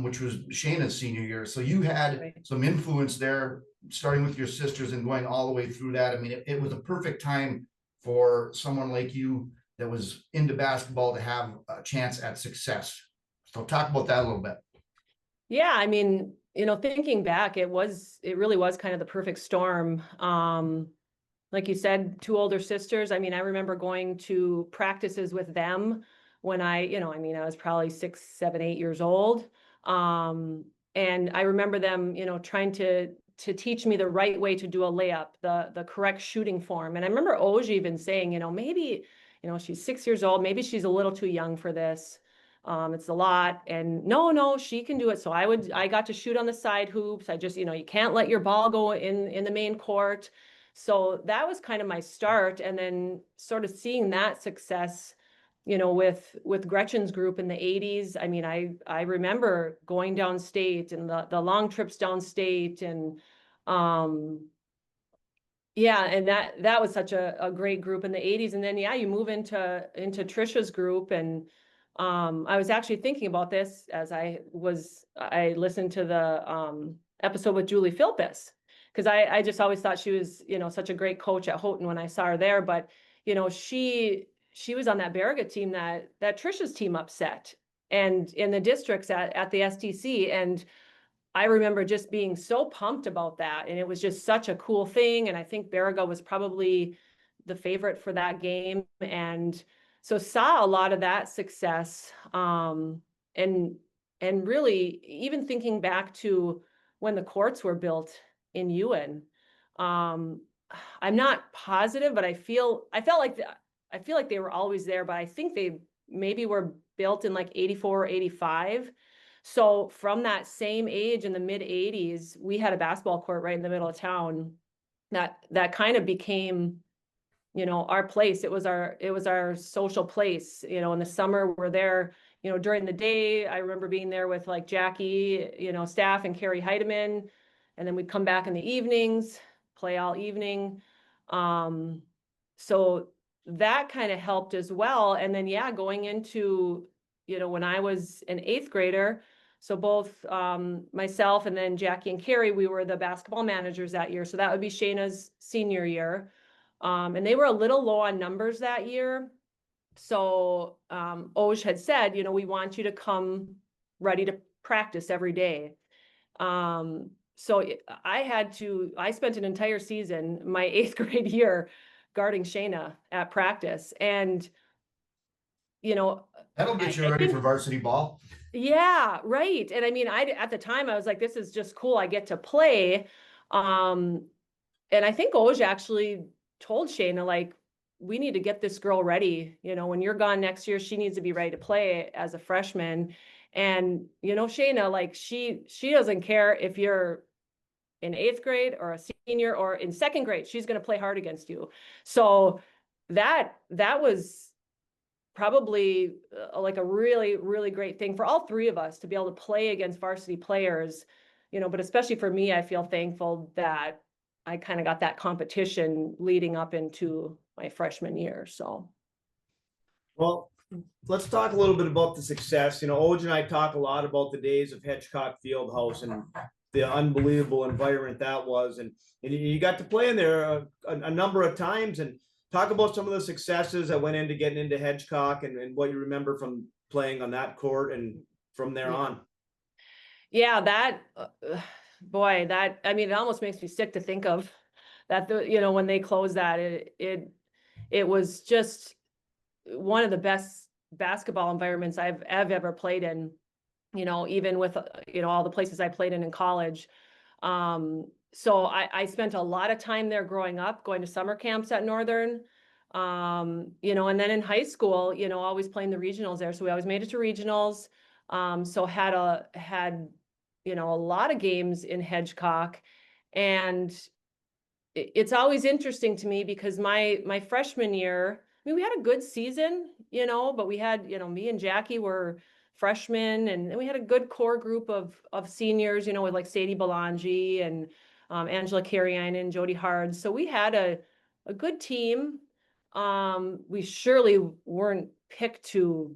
[SPEAKER 2] which was Shayna's senior year. So you had
[SPEAKER 4] Right.
[SPEAKER 2] some influence there, starting with your sisters and going all the way through that. I mean, it was a perfect time for someone like you that was into basketball to have a chance at success. So talk about that a little bit.
[SPEAKER 4] Yeah, I mean, thinking back, it really was kind of the perfect storm. Like you said, two older sisters. I mean, I remember going to practices with them when I was probably 6, 7, 8 years old. And I remember them, trying to teach me the right way to do a layup, the correct shooting form. And I remember Oj even saying, maybe, she's 6 years old, maybe she's a little too young for this. It's a lot. And no, she can do it. So I got to shoot on the side hoops. I just, you can't let your ball go in the main court. So that was kind of my start. And then sort of seeing that success, with Gretchen's group in the 80s. I mean, I remember going downstate and the long trips downstate, and yeah, and that was such a great group in the 80s. And then you move into Trisha's group. And I was actually thinking about this as I listened to the episode with Julie Philpus, because I just always thought she was, such a great coach at Houghton when I saw her there. But she was on that Baraga team that Trisha's team upset, and in the districts at the STC. And I remember just being so pumped about that. And it was just such a cool thing. And I think Baraga was probably the favorite for that game. And so saw a lot of that success. And really, even thinking back to when the courts were built in Ewan, I'm not positive, but I felt like they were always there, but I think they maybe were built in like 84 or 85. So from that same age in the mid 80s, we had a basketball court right in the middle of town that kind of became, our place. It was our social place. In the summer we're there, during the day. I remember being there with like Jackie, staff, and Carrie Heidemann, and then we'd come back in the evenings, play all evening. So that kind of helped as well. And then, going into, when I was an 8th grader, so both myself and then Jackie and Carrie, we were the basketball managers that year. So that would be Shayna's senior year. And they were a little low on numbers that year. So Oj had said, we want you to come ready to practice every day. So I spent an entire season, my 8th grade year, guarding Shayna at practice. And,
[SPEAKER 2] That'll get you ready for varsity ball.
[SPEAKER 4] yeah, right. And I mean, at the time I was like, this is just cool. I get to play. And I think Oj actually told Shayna, like, we need to get this girl ready. When you're gone next year, she needs to be ready to play as a freshman. And, Shayna, like, she doesn't care if you're in 8th grade or a senior or in 2nd grade, she's going to play hard against you. So that was probably like a really, really great thing for all three of us to be able to play against varsity players, but especially for me, I feel thankful that I kind of got that competition leading up into my freshman year. So.
[SPEAKER 3] Well, let's talk a little bit about the success. Oj and I talk a lot about the days of Hedgecock Fieldhouse and the unbelievable environment that was. And you got to play in there a number of times, and talk about some of the successes that went into getting into Hedgecock and what you remember from playing on that court and from there on.
[SPEAKER 4] Yeah, that, boy, I mean, it almost makes me sick to think of that, when they closed that, it was just one of the best basketball environments I've ever played in, even with, all the places I played in college. So I spent a lot of time there growing up, going to summer camps at Northern, and then in high school, always playing the regionals there. So we always made it to regionals. So had a lot of games in Hedgecock. And it's always interesting to me because my freshman year, I mean, we had a good season, but we had, me and Jackie were freshmen, and we had a good core group of seniors, with like Sadie Belangi and Angela Carrion and Jody Hard. So we had a good team. We surely weren't picked to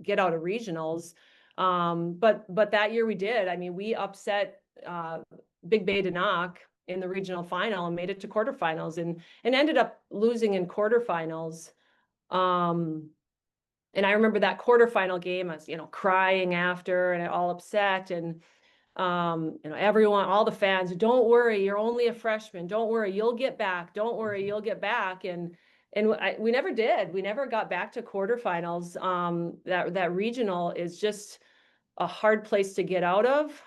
[SPEAKER 4] get out of regionals. But that year we did. I mean, we upset Big Bay Denok in the regional final and made it to quarterfinals and ended up losing in quarterfinals. And I remember that quarterfinal game, I was, crying after and all upset. And, everyone, all the fans, don't worry, you're only a freshman. Don't worry, you'll get back. Don't worry, you'll get back. And we never did. We never got back to quarterfinals. That regional is just a hard place to get out of.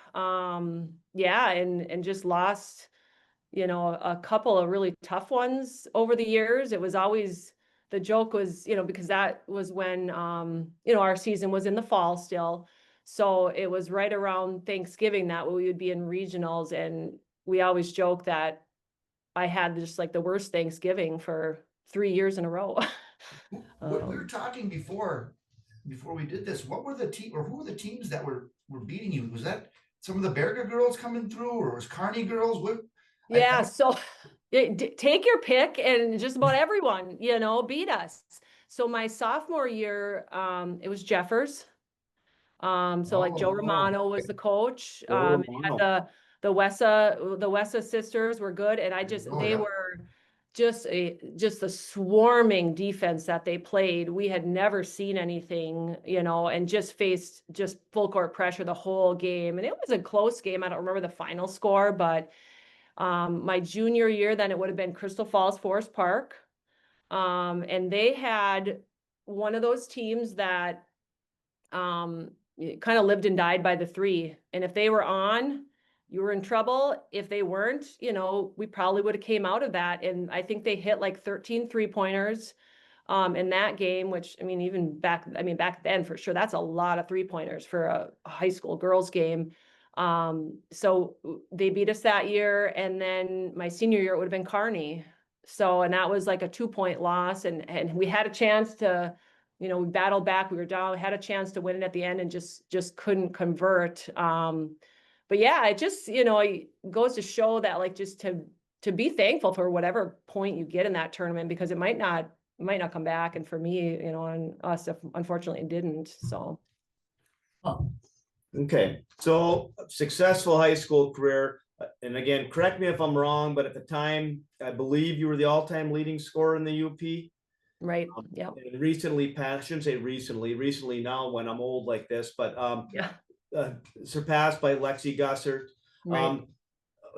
[SPEAKER 4] Yeah, and just lost, a couple of really tough ones over the years. It was always, the joke was, because that was when, our season was in the fall still. So it was right around Thanksgiving that we would be in regionals. And we always joke that I had just like the worst Thanksgiving for 3 years in a row.
[SPEAKER 2] We were talking before we did this. What were the team, or who were the teams that were beating you? Was that some of the Berger girls coming through, or was Kearney girls? What?
[SPEAKER 4] Yeah, so take your pick, and just about everyone, beat us. So my sophomore year, it was Jeffers. So like Joe Romano was the coach. And you had the Wessa sisters were good, and they were just the swarming defense that they played. We had never seen anything, and just faced just full court pressure the whole game. And it was a close game. I don't remember the final score, but my junior year, then it would have been Crystal Falls Forest Park. And they had one of those teams that kind of lived and died by the three. And if they were on, you were in trouble. If they weren't, we probably would have came out of that. And I think they hit like 13 3-pointers in that game, which, even back then for sure, that's a lot of 3-pointers for a high school girls game. So they beat us that year. And then my senior year, it would have been Kearney. So, and that was like a 2-point loss. And we had a chance to, we battled back, we were down, had a chance to win it at the end and just couldn't convert. But yeah, it just, it goes to show that like, just to be thankful for whatever point you get in that tournament, because it might not come back. And for me, and us, unfortunately it didn't, so.
[SPEAKER 3] Okay, so successful high school career. And again, correct me if I'm wrong, but at the time, I believe you were the all-time leading scorer in the UP.
[SPEAKER 4] Right. Yeah.
[SPEAKER 3] And recently I shouldn't say recently now when I'm old like this, but surpassed by Lexi Gussert.
[SPEAKER 4] Right.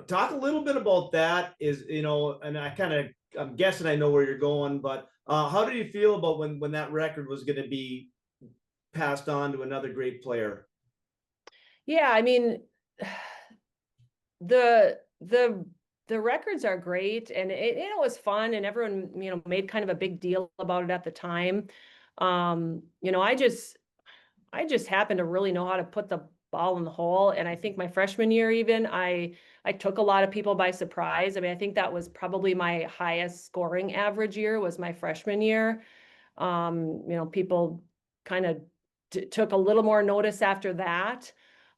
[SPEAKER 3] Talk a little bit about that, and I'm guessing I know where you're going, but how did you feel about when that record was going to be passed on to another great player?
[SPEAKER 4] Yeah, the records are great, and it was fun, and everyone, made kind of a big deal about it at the time. I just happened to really know how to put the ball in the hole. And I think my freshman year, even I took a lot of people by surprise. I think that was probably my highest scoring average year was my freshman year. People kind of took a little more notice after that.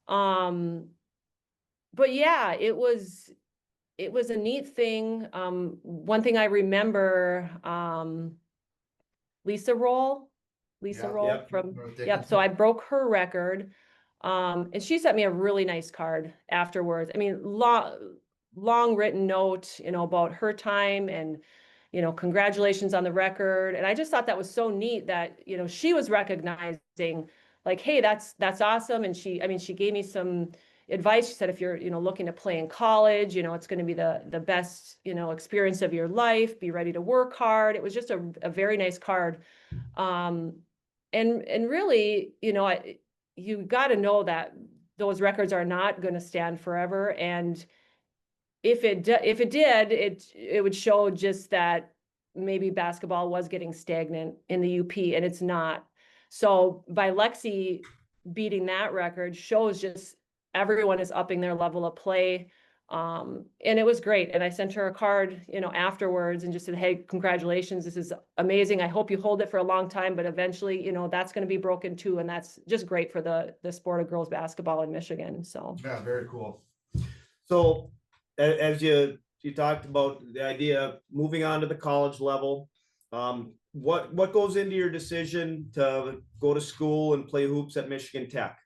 [SPEAKER 4] But yeah, it was a neat thing. One thing I remember, Lisa Roll from, so I broke her record. And she sent me a really nice card afterwards. Long written note, about her time and, congratulations on the record. And I just thought that was so neat that, she was recognizing like, hey, that's awesome. And she gave me some advice. She said, if you're, looking to play in college, it's going to be the best, experience of your life. Be ready to work hard. It was just a very nice card. And really, you got to know that those records are not going to stand forever. And if it did, it would show just that maybe basketball was getting stagnant in the UP, and it's not. So by Lexi beating that record shows just everyone is upping their level of play. And it was great. And I sent her a card, afterwards and just said, hey, congratulations. This is amazing. I hope you hold it for a long time, but eventually, that's going to be broken too. And that's just great for the sport of girls basketball in Michigan. So
[SPEAKER 2] yeah, very cool.
[SPEAKER 3] So as you talked about the idea of moving on to the college level, what goes into your decision to go to school and play hoops at Michigan Tech?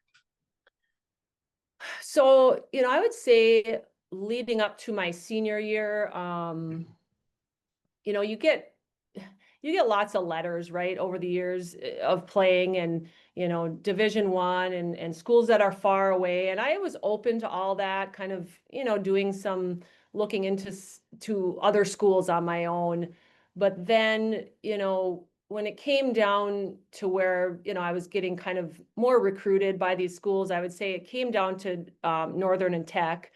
[SPEAKER 4] So, I would say leading up to my senior year, you get lots of letters, right, over the years of playing and, Division I and schools that are far away. And I was open to all that, kind of, doing some looking into to other schools on my own. But then, when it came down to where, I was getting kind of more recruited by these schools, I would say it came down to Northern and Tech.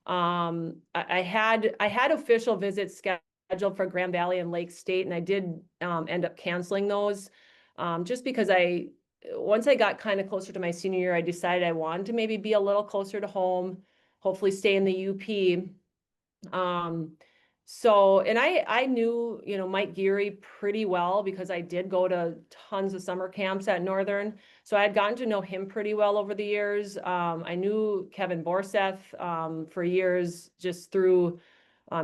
[SPEAKER 4] I had official visits scheduled for Grand Valley and Lake State, and I did end up canceling those just because once I got kind of closer to my senior year, I decided I wanted to maybe be a little closer to home, hopefully stay in the UP. So, and I knew, Mike Geary pretty well because I did go to tons of summer camps at Northern. So I had gotten to know him pretty well over the years. I knew Kevin Borseth for years just through,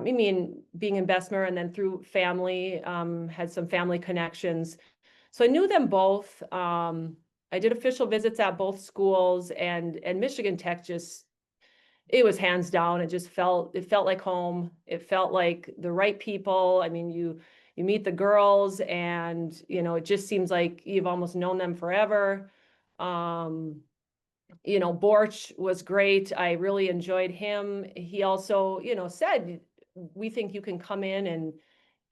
[SPEAKER 4] being in Bessemer and then through family, had some family connections. So I knew them both. I did official visits at both schools, and Michigan Tech it was hands down. It felt like home. It felt like the right people. I mean, you meet the girls and, it just seems like you've almost known them forever. Borch was great. I really enjoyed him. He also, said, we think you can come in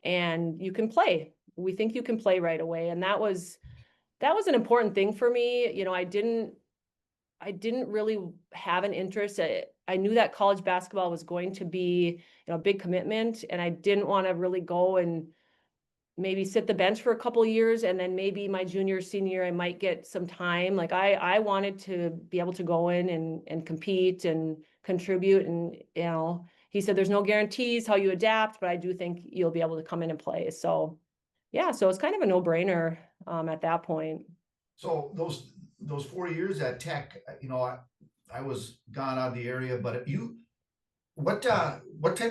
[SPEAKER 4] and you can play. We think you can play right away. And that was an important thing for me. I didn't really have an interest. I knew that college basketball was going to be, a big commitment, and I didn't want to really go and maybe sit the bench for a couple of years, and then maybe my junior, senior year, I might get some time. Like I wanted to be able to go in and compete and contribute. And, he said, there's no guarantees how you adapt, but I do think you'll be able to come in and play. So yeah, so it's kind of a no-brainer at that point.
[SPEAKER 2] So those 4 years at Tech, I was gone out of the area, but what type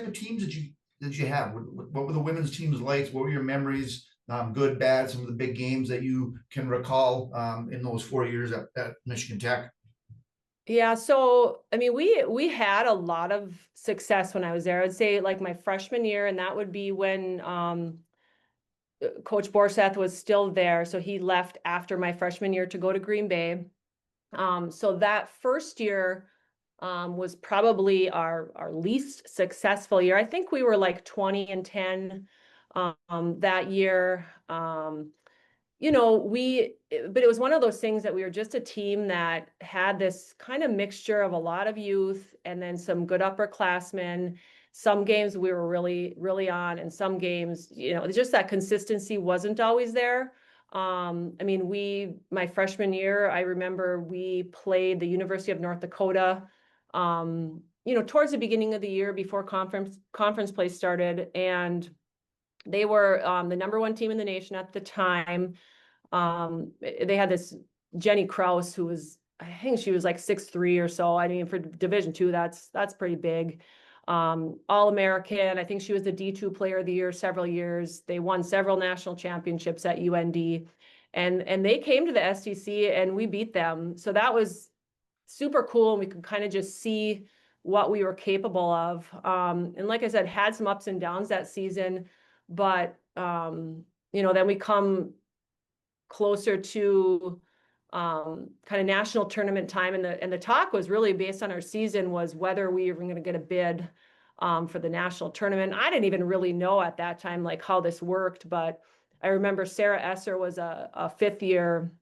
[SPEAKER 2] of teams did you have? What were the women's teams like? What were your memories, good, bad, some of the big games that you can recall in those 4 years at Michigan Tech?
[SPEAKER 4] Yeah, so I mean, we had a lot of success when I was there. I'd say like my freshman year, and that would be when Coach Borseth was still there. So he left after my freshman year to go to Green Bay. So that first year was probably our least successful year. I think we were like 20-10 that year. But it was one of those things that we were just a team that had this kind of mixture of a lot of youth and then some good upperclassmen. Some games we were really, really on, and some games, just that consistency wasn't always there. My freshman year, I remember we played the University of North Dakota, towards the beginning of the year before conference play started, and they were the #1 team in the nation at the time. They had this Jenny Krause, who was, I think she was like 6'3" or so. I mean, for Division II, that's pretty big. All-American. I think she was the D2 player of the year several years. They won several national championships at UND, and they came to the SEC and we beat them. So that was super cool. And we could kind of just see what we were capable of. And like I said, had some ups and downs that season, but then we come closer to kind of national tournament time, and the talk was really based on our season was whether we were going to get a bid for the national tournament. I didn't even really know at that time like how this worked, but I remember Sarah Esser was a fifth-year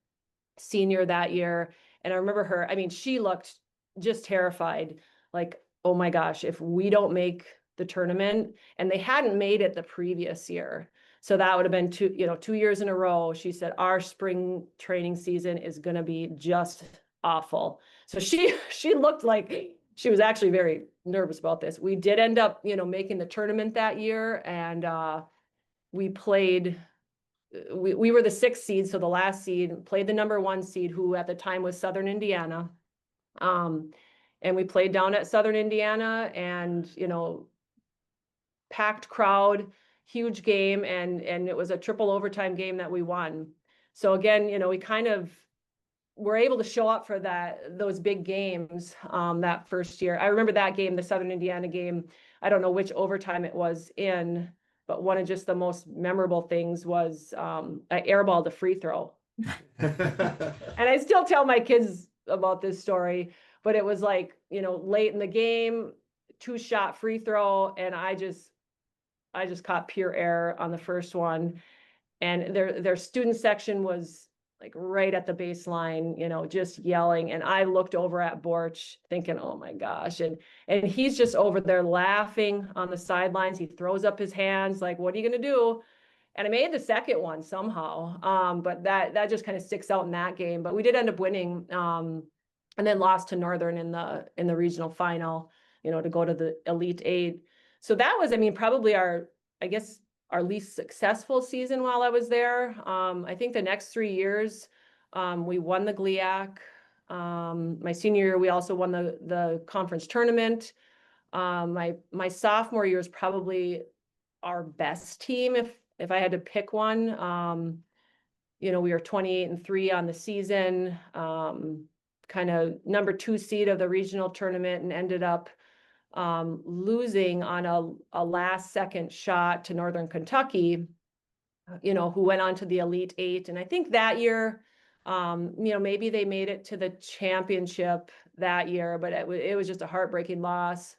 [SPEAKER 4] senior that year, and I remember her. I mean, she looked just terrified, like, oh my gosh, if we don't make the tournament, and they hadn't made it the previous year. So that would have been 2 years in a row. She said, our spring training season is going to be just awful. So she looked like she was actually very nervous about this. We did end up, making the tournament that year, and we played. We were the 6th seed, so the last seed, played the #1 seed, who at the time was Southern Indiana. And we played down at Southern Indiana, and packed crowd, huge game, and it was a triple overtime game that we won. So again, you know, we kind of were able to show up for those big games that first year. I remember that game, the Southern Indiana game. I don't know which overtime it was in, but one of just the most memorable things was I airballed a free throw. And I still tell my kids about this story, but it was like, you know, late in the game, 2-shot free throw, and I just caught pure air on the first one. And their student section was like right at the baseline, you know, just yelling. And I looked over at Borch thinking, oh my gosh. And he's just over there laughing on the sidelines. He throws up his hands like, what are you going to do? And I made the second one somehow. But that just kind of sticks out in that game. But we did end up winning, and then lost to Northern in the regional final, you know, to go to the Elite Eight. So that was, I mean, probably our least successful season while I was there. I think the next 3 years, we won the GLIAC. My senior year, we also won the conference tournament. My sophomore year is probably our best team if I had to pick one. You know, we were 28-3 on the season, kind of number 2 seed of the regional tournament, and ended up losing on a last second shot to Northern Kentucky, you know, who went on to the Elite Eight. And I think that year, you know, maybe they made it to the championship that year, but it was just a heartbreaking loss.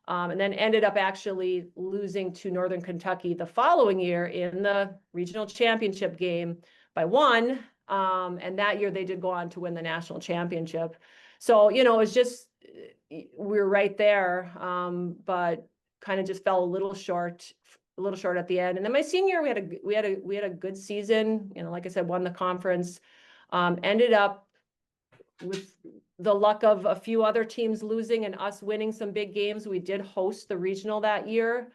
[SPEAKER 4] And then ended up actually losing to Northern Kentucky the following year in the regional championship game by 1. And that year they did go on to win the national championship. So, you know, it was just, we were right there, but kind of just fell a little short at the end. And then my senior year, we had a good season. You know, like I said, won the conference. Ended up with the luck of a few other teams losing and us winning some big games. We did host the regional that year.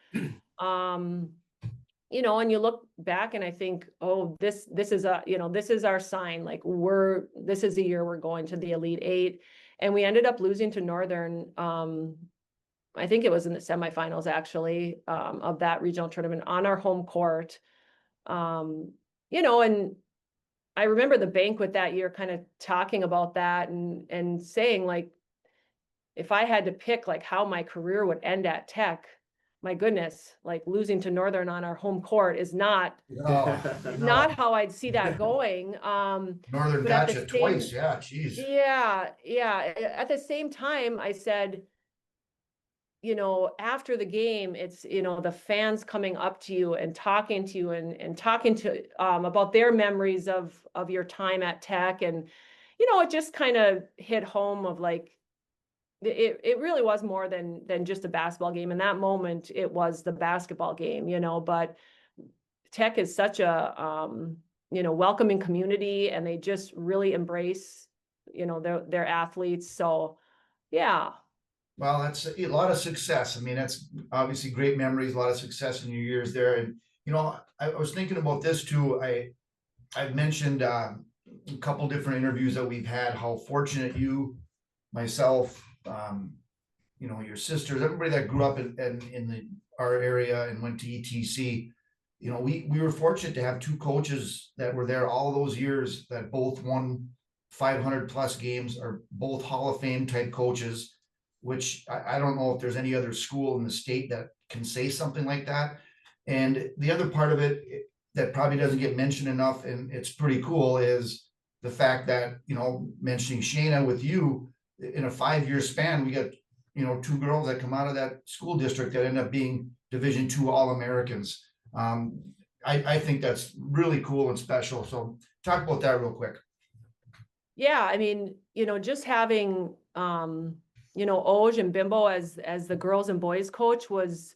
[SPEAKER 4] You know, and you look back and I think, oh, this is this is our sign. Like this is the year we're going to the Elite Eight. And we ended up losing to Northern. I think it was in the semifinals actually, of that regional tournament on our home court. You know, and I remember the banquet that year kind of talking about that and saying, like, if I had to pick like how my career would end at Tech, my goodness, like losing to Northern on our home court is not how I'd see that going.
[SPEAKER 2] Northern got you twice, yeah, geez.
[SPEAKER 4] Yeah. At the same time, I said, you know, after the game, it's, you know, the fans coming up to you and talking to you and talking to about their memories of your time at Tech. And, you know, it just kind of hit home of like, it really was more than just a basketball game. In that moment, it was the basketball game, you know, but Tech is such a, you know, welcoming community, and they just really embrace, you know, their athletes. So, yeah.
[SPEAKER 2] Well, that's a lot of success. I mean, that's obviously great memories, a lot of success in your years there. And, you know, I was thinking about this too. I've mentioned a couple different interviews that we've had, how fortunate you, myself, you know, your sisters, everybody that grew up in our area and went to E-TC, you know, we were fortunate to have 2 coaches that were there all those years that both won 500 plus games, are both Hall of Fame type coaches, which I don't know if there's any other school in the state that can say something like that. And the other part of it that probably doesn't get mentioned enough, and it's pretty cool, is the fact that, you know, mentioning Shayna with you, in a 5-year span, we got, you know, 2 girls that come out of that school district that end up being Division II All-Americans. I think that's really cool and special. So talk about that real quick.
[SPEAKER 4] Yeah, I mean, you know, just having you know, Oj and Bimbo as the girls and boys coach was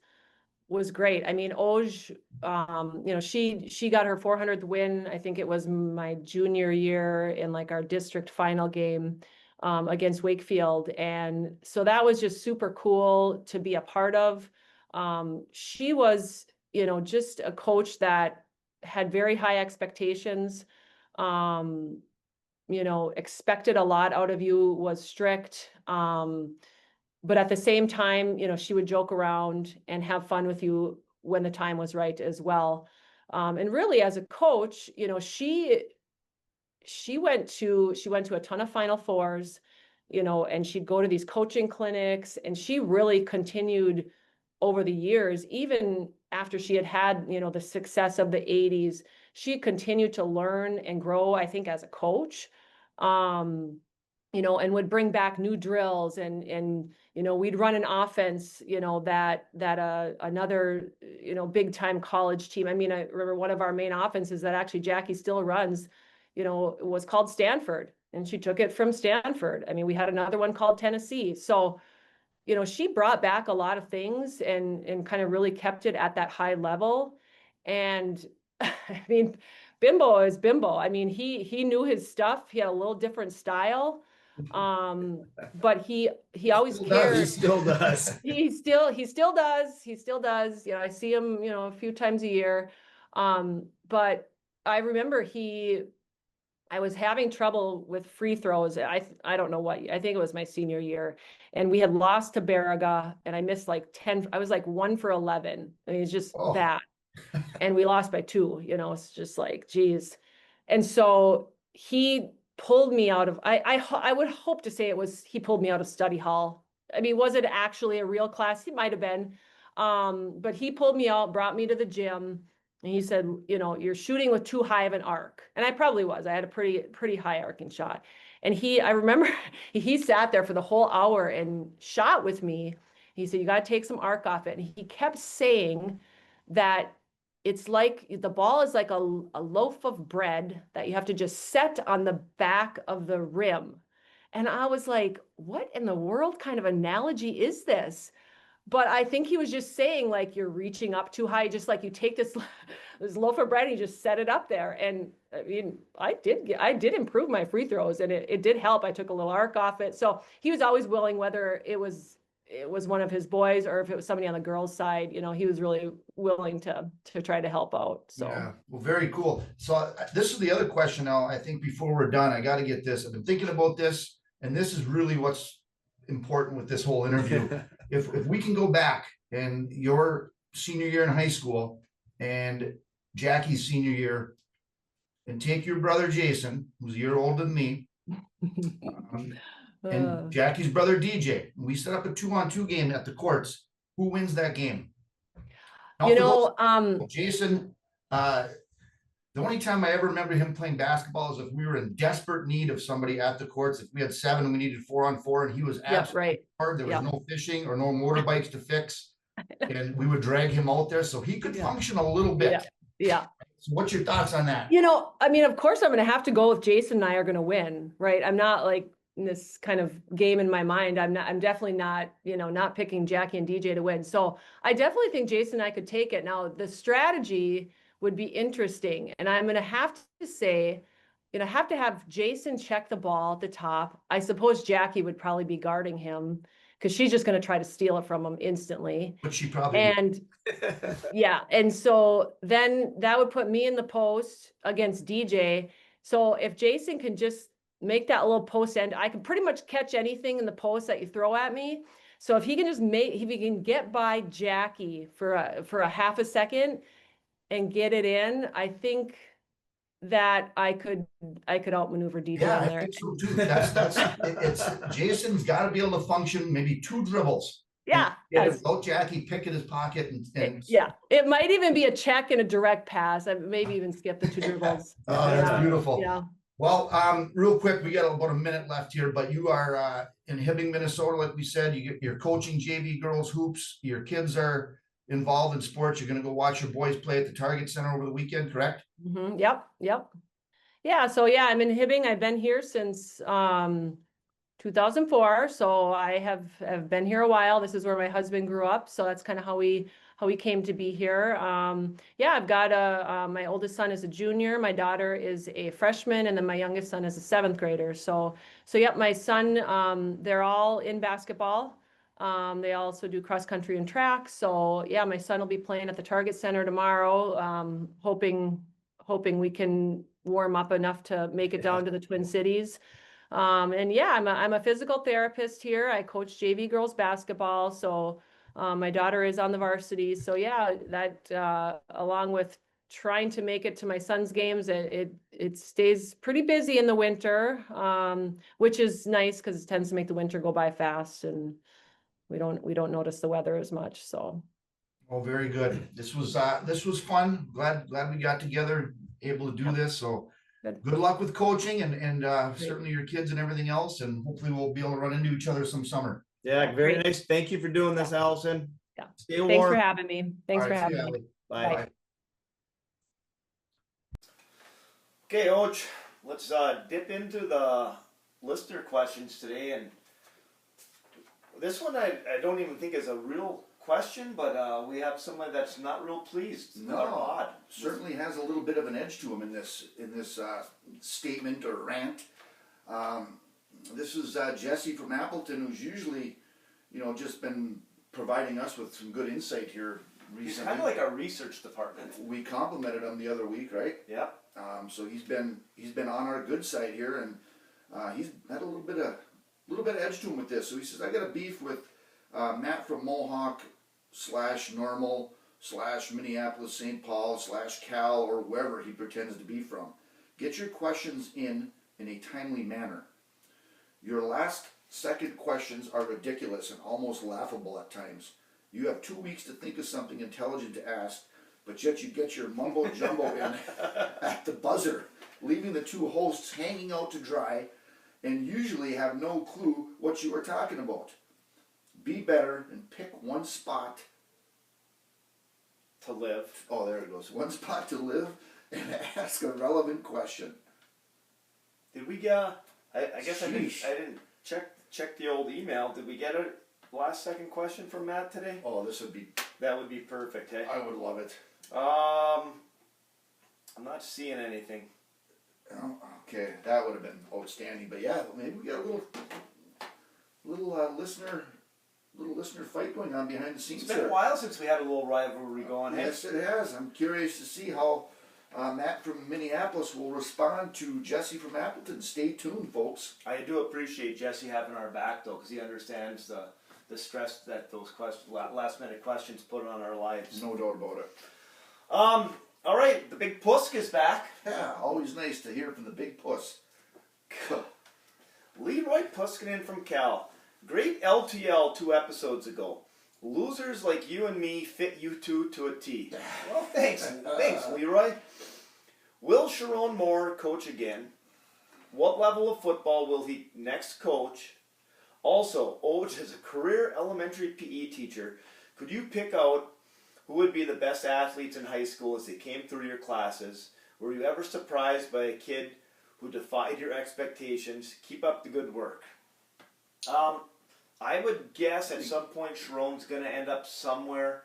[SPEAKER 4] great. I mean, Oj, you know, she got her 400th win. I think it was my junior year in like our district final game against Wakefield. And so that was just super cool to be a part of. She was, you know, just a coach that had very high expectations. You know, expected a lot out of you, was strict. But at the same time, you know, she would joke around and have fun with you when the time was right as well. And really as a coach, you know, she went to a ton of Final Fours, you know, and she'd go to these coaching clinics, and she really continued over the years, even after she had, you know, the success of the 80s, she continued to learn and grow, I think, as a coach. You know, and would bring back new drills, and you know, we'd run an offense, you know, that another, you know, big time college team. I mean, I remember one of our main offenses that actually Jackie still runs, you know, was called Stanford, and she took it from Stanford. I mean, we had another one called Tennessee. So, you know, she brought back a lot of things and kind of really kept it at that high level. And I mean, Bimbo is Bimbo. I mean, he knew his stuff. He had a little different style. But he always cared.
[SPEAKER 3] He still does.
[SPEAKER 4] He still does. You know, I see him, you know, a few times a year. But I remember I was having trouble with free throws. I don't know what, I think it was my senior year, and we had lost to Baraga, and I missed like 10. I was like 1 for 11. I mean, it's just that. And we lost by 2, you know, it's just like, geez. And so he pulled me out of, I would hope to say he pulled me out of study hall. I mean, was it actually a real class? It might've been. But he pulled me out, brought me to the gym, and he said, you know, you're shooting with too high of an arc. And I probably was. I had a pretty high arcing shot. And I remember he sat there for the whole hour and shot with me. He said, you got to take some arc off it. And he kept saying that it's like the ball is like a loaf of bread that you have to just set on the back of the rim. And I was like, what in the world kind of analogy is this? But I think he was just saying, like, you're reaching up too high, just like you take this loaf of bread and you just set it up there. And I mean, I did improve my free throws, and it did help. I took a little arc off it. So he was always willing, whether it was one of his boys or if it was somebody on the girls' side, you know, he was really willing to try to help out. So
[SPEAKER 2] yeah, well, very cool. So this is the other question now. I think before we're done, I got to get this. I've been thinking about this, and this is really what's important with this whole interview. If we can go back and your senior year in high school and Jackie's senior year, and take your brother Jason, who's a year older than me, and Jackie's brother DJ, we set up a 2-on-2 game at the courts. Who wins that game? Now,
[SPEAKER 4] you know,
[SPEAKER 2] Jason, the only time I ever remember him playing basketball is if we were in desperate need of somebody at the courts. If we had 7 and we needed 4-on-4, and he was absolutely hard. There was no fishing or no motorbikes to fix, and we would drag him out there so he could function a little bit.
[SPEAKER 4] Yeah.
[SPEAKER 2] So what's your thoughts on that?
[SPEAKER 4] You know, I mean, of course I'm going to have to go with Jason and I are going to win, right? I'm not like in this kind of game in my mind. I'm definitely not, you know, not picking Jackie and DJ to win. So I definitely think Jason and I could take it. Now the strategy would be interesting. And I'm going to have to say, you know, have to have Jason check the ball at the top. I suppose Jackie would probably be guarding him because she's just going to try to steal it from him instantly.
[SPEAKER 2] But she probably
[SPEAKER 4] yeah. And so then that would put me in the post against DJ. So if Jason can just make that little post end, I can pretty much catch anything in the post that you throw at me. So if he can if he can get by Jackie for a half a second and get it in, I think that I could outmaneuver DJ on there.
[SPEAKER 2] I think so too. It's Jason's got to be able to function maybe 2 dribbles.
[SPEAKER 4] Yeah.
[SPEAKER 2] Without Jackie pick in his pocket and
[SPEAKER 4] yeah, it might even be a check and a direct pass. I maybe even skip the 2 dribbles.
[SPEAKER 2] Oh, that's beautiful.
[SPEAKER 4] Yeah.
[SPEAKER 2] Well, real quick, we got about a minute left here, but you are in Hibbing, Minnesota, like we said. You're coaching JV girls hoops. Your kids are involved in sports. You're going to go watch your boys play at the Target Center over the weekend, correct?
[SPEAKER 4] Mm-hmm. Yep. Yeah. So yeah, I'm in Hibbing. I've been here since 2004. So I have been here a while. This is where my husband grew up. So that's kind of how we came to be here. Yeah, I've got my oldest son is a junior. My daughter is a freshman, and then my youngest son is a 7th grader. So yep, my son, they're all in basketball. They also do cross country and track. So yeah, my son will be playing at the Target Center tomorrow. Hoping we can warm up enough to make it down to the Twin Cities. And yeah, I'm a physical therapist here. I coach JV girls basketball. So My daughter is on the varsity, so yeah, that along with trying to make it to my son's games, it stays pretty busy in the winter, which is nice because it tends to make the winter go by fast, and we don't notice the weather as much. So
[SPEAKER 2] Oh, very good. This was fun. Glad we got together, able to do this. So
[SPEAKER 4] Good.
[SPEAKER 2] good luck with coaching and certainly your kids and everything else. And hopefully we'll be able to run into each other some summer.
[SPEAKER 3] Yeah, very
[SPEAKER 4] Great.
[SPEAKER 3] nice. Thank you for doing this, Allison.
[SPEAKER 4] Yeah.
[SPEAKER 3] Stay
[SPEAKER 4] Thanks for
[SPEAKER 3] warm.
[SPEAKER 4] having me. Thanks
[SPEAKER 2] All
[SPEAKER 4] for
[SPEAKER 2] right, see
[SPEAKER 4] having
[SPEAKER 2] you,
[SPEAKER 4] me.
[SPEAKER 2] Allie.
[SPEAKER 3] Bye.
[SPEAKER 4] Bye.
[SPEAKER 1] Okay, Oj, let's dip into the listener questions today, and this one I don't even think is a real question, but we have someone that's not real pleased.
[SPEAKER 2] No,
[SPEAKER 1] Or odd.
[SPEAKER 2] certainly has a little bit of an edge to him in this statement or rant. This is Jesse from Appleton, who's usually, just been providing us with some good insight here recently.
[SPEAKER 1] He's kind of like our research department.
[SPEAKER 2] We complimented him the other week, right?
[SPEAKER 1] Yeah.
[SPEAKER 2] So he's been on our good side here, and he's had a little bit of edge to him with this. So he says, I got a beef with Matt from Mohawk / Normal / Minneapolis, St. Paul / Cal, or wherever he pretends to be from. Get your questions in a timely manner. Your last second questions are ridiculous and almost laughable at times. You have 2 weeks to think of something intelligent to ask, but yet you get your mumbo jumbo in at the buzzer, leaving the two hosts hanging out to dry and usually have no clue what you are talking about. Be better and pick one spot
[SPEAKER 1] To live.
[SPEAKER 2] Oh, there it goes. One spot to live and ask a relevant question.
[SPEAKER 1] Did we get? I guess I
[SPEAKER 2] Sheesh.
[SPEAKER 1] didn't check the old email. Did we get a last second question from Matt today?
[SPEAKER 2] Oh, this would be,
[SPEAKER 1] That would be perfect. Hey.
[SPEAKER 2] I would love it.
[SPEAKER 1] I'm not seeing anything.
[SPEAKER 2] Oh, okay, that would have been outstanding. But yeah, maybe we got a little listener fight going on behind the scenes
[SPEAKER 1] It's been
[SPEAKER 2] there.
[SPEAKER 1] a while since we had a little rivalry going. Hey?
[SPEAKER 2] Yes, it has. I'm curious to see how Matt from Minneapolis will respond to Jesse from Appleton. Stay tuned, folks.
[SPEAKER 1] I do appreciate Jesse having our back though, because he understands the stress that those last minute questions put on our lives.
[SPEAKER 2] No doubt about it.
[SPEAKER 1] All right, the big Pusk is back.
[SPEAKER 2] Yeah, always nice to hear from the big puss.
[SPEAKER 1] Leroy Puskinen from Cal. Great LTL 2 episodes ago. Losers like you and me fit you two to a T. Well, thanks, Leroy. Will Sharon Moore coach again? What level of football will he next coach? Also, Oj is a career elementary PE teacher. Could you pick out who would be the best athletes in high school as they came through your classes? Were you ever surprised by a kid who defied your expectations? Keep up the good work. I would guess at some point Sharon's going to end up somewhere.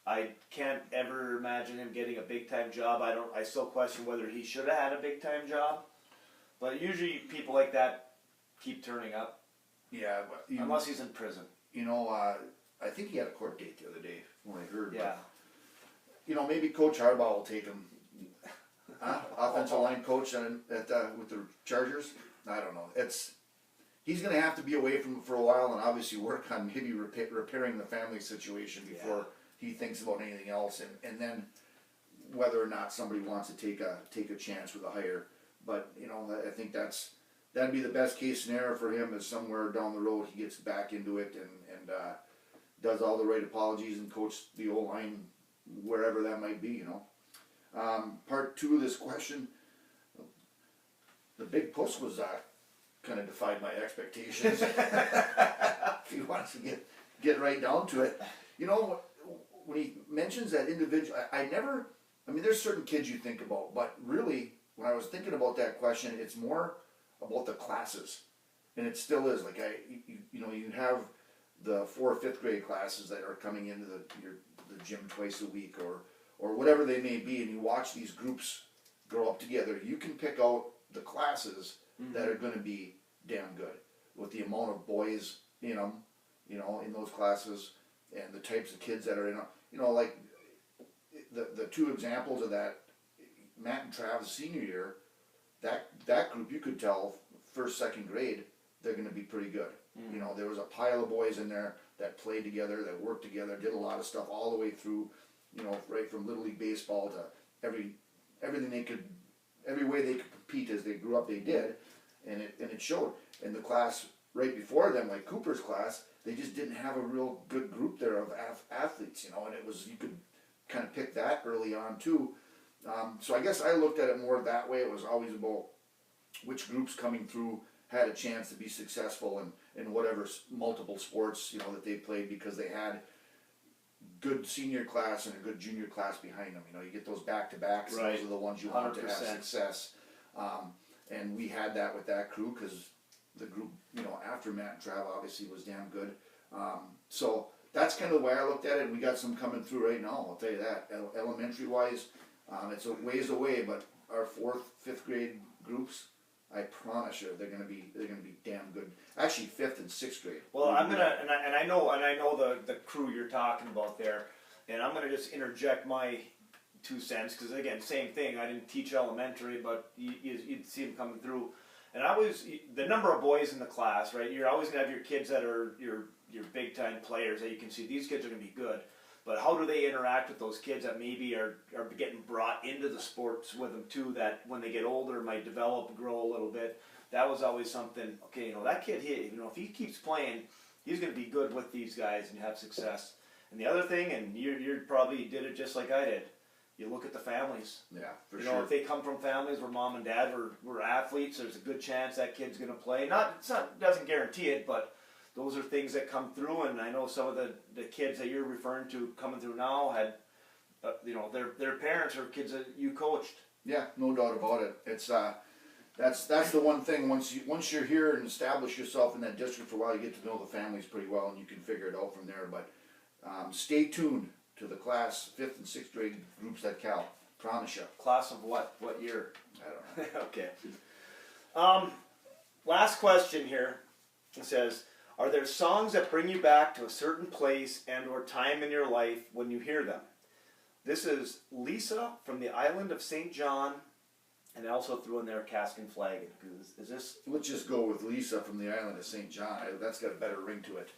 [SPEAKER 1] I can't ever imagine him getting a big time job. I still question whether he should have had a big time job. But usually people like that keep turning up.
[SPEAKER 2] Yeah, but
[SPEAKER 1] Unless he's in prison.
[SPEAKER 2] I think he had a court date the other day when I heard.
[SPEAKER 1] Yeah.
[SPEAKER 2] But, maybe Coach Harbaugh will take him. Offensive line coach with the Chargers. I don't know. He's going to have to be away from it for a while and obviously work on maybe repairing the family situation before he thinks about anything else, and then whether or not somebody wants to take a chance with a hire. But I think that'd be the best case scenario for him, is somewhere down the road he gets back into it and does all the right apologies and coach the O-line wherever that might be. Part 2 of this question, the big puss was kind of defied my expectations. If he wants to get right down to it, when he mentions that individual, there's certain kids you think about, but really when I was thinking about that question, it's more about the classes, and it still is. Like you have the 4th or 5th grade classes that are coming into the gym twice a week or whatever they may be, and you watch these groups grow up together. You can pick out the classes that are going to be damn good with the amount of boys in them, in those classes, and the types of kids that are in them. Like the 2 examples of that, Matt and Travis senior year, that group, you could tell 1st, 2nd grade, they're going to be pretty good. There was a pile of boys in there that played together, that worked together, did a lot of stuff all the way through, you know, right from Little League Baseball to everything they could, every way they could compete as they grew up, they did, and it showed. In the class right before them, like Cooper's class, they just didn't have a real good group there of athletes, you know, and it was, you could kind of pick that early on too. So I guess I looked at it more that way. It was always about which groups coming through had a chance to be successful in whatever multiple sports, you know, that they played, because they had good senior class and a good junior class behind them. You know, you get those back-to-backs,
[SPEAKER 1] Right.
[SPEAKER 2] those are the ones you want to have
[SPEAKER 1] 100%.
[SPEAKER 2] success. And we had that with that crew, because the group, you know, after Matt and Trav obviously was damn good. So that's kind of the way I looked at it. We got some coming through right now, I'll tell you that. Elementary wise, it's a ways away, but our 4th, 5th grade groups, I promise you, they're gonna be damn good. Actually, 5th and 6th grade.
[SPEAKER 1] Well, I'm gonna, and I know the crew you're talking about there, and I'm gonna just interject my 2 cents, because again, same thing. I didn't teach elementary, but you'd see them coming through, and the number of boys in the class, right? You're always gonna have your kids that are your big time players that you can see these kids are gonna be good. But how do they interact with those kids that maybe are getting brought into the sports with them too, that when they get older might develop, grow a little bit? That was always something, okay, you know, that kid, you know, if he keeps playing, he's going to be good with these guys and have success. And the other thing, and you probably did it just like I did, you look at the families.
[SPEAKER 2] Yeah, for
[SPEAKER 1] you
[SPEAKER 2] sure.
[SPEAKER 1] know, if they come from families where mom and dad were athletes, there's a good chance that kid's going to play. Doesn't guarantee it, but those are things that come through, and I know some of the kids that you're referring to coming through now had, you know, their parents are kids that you coached.
[SPEAKER 2] Yeah, no doubt about it. It's that's the one thing. Once you're here and establish yourself in that district for a while, you get to know the families pretty well, and you can figure it out from there. But stay tuned to the class 5th and 6th grade groups at Cal. Promise you.
[SPEAKER 1] Class of what? What year?
[SPEAKER 2] I don't know.
[SPEAKER 1] Okay. Last question here. It says, are there songs that bring you back to a certain place and or time in your life when you hear them? This is Lisa from the island of St. John, and I also threw in there Cask and Flagon. Is this?
[SPEAKER 2] Let's just go with Lisa from the island of St. John. That's got a better ring to it.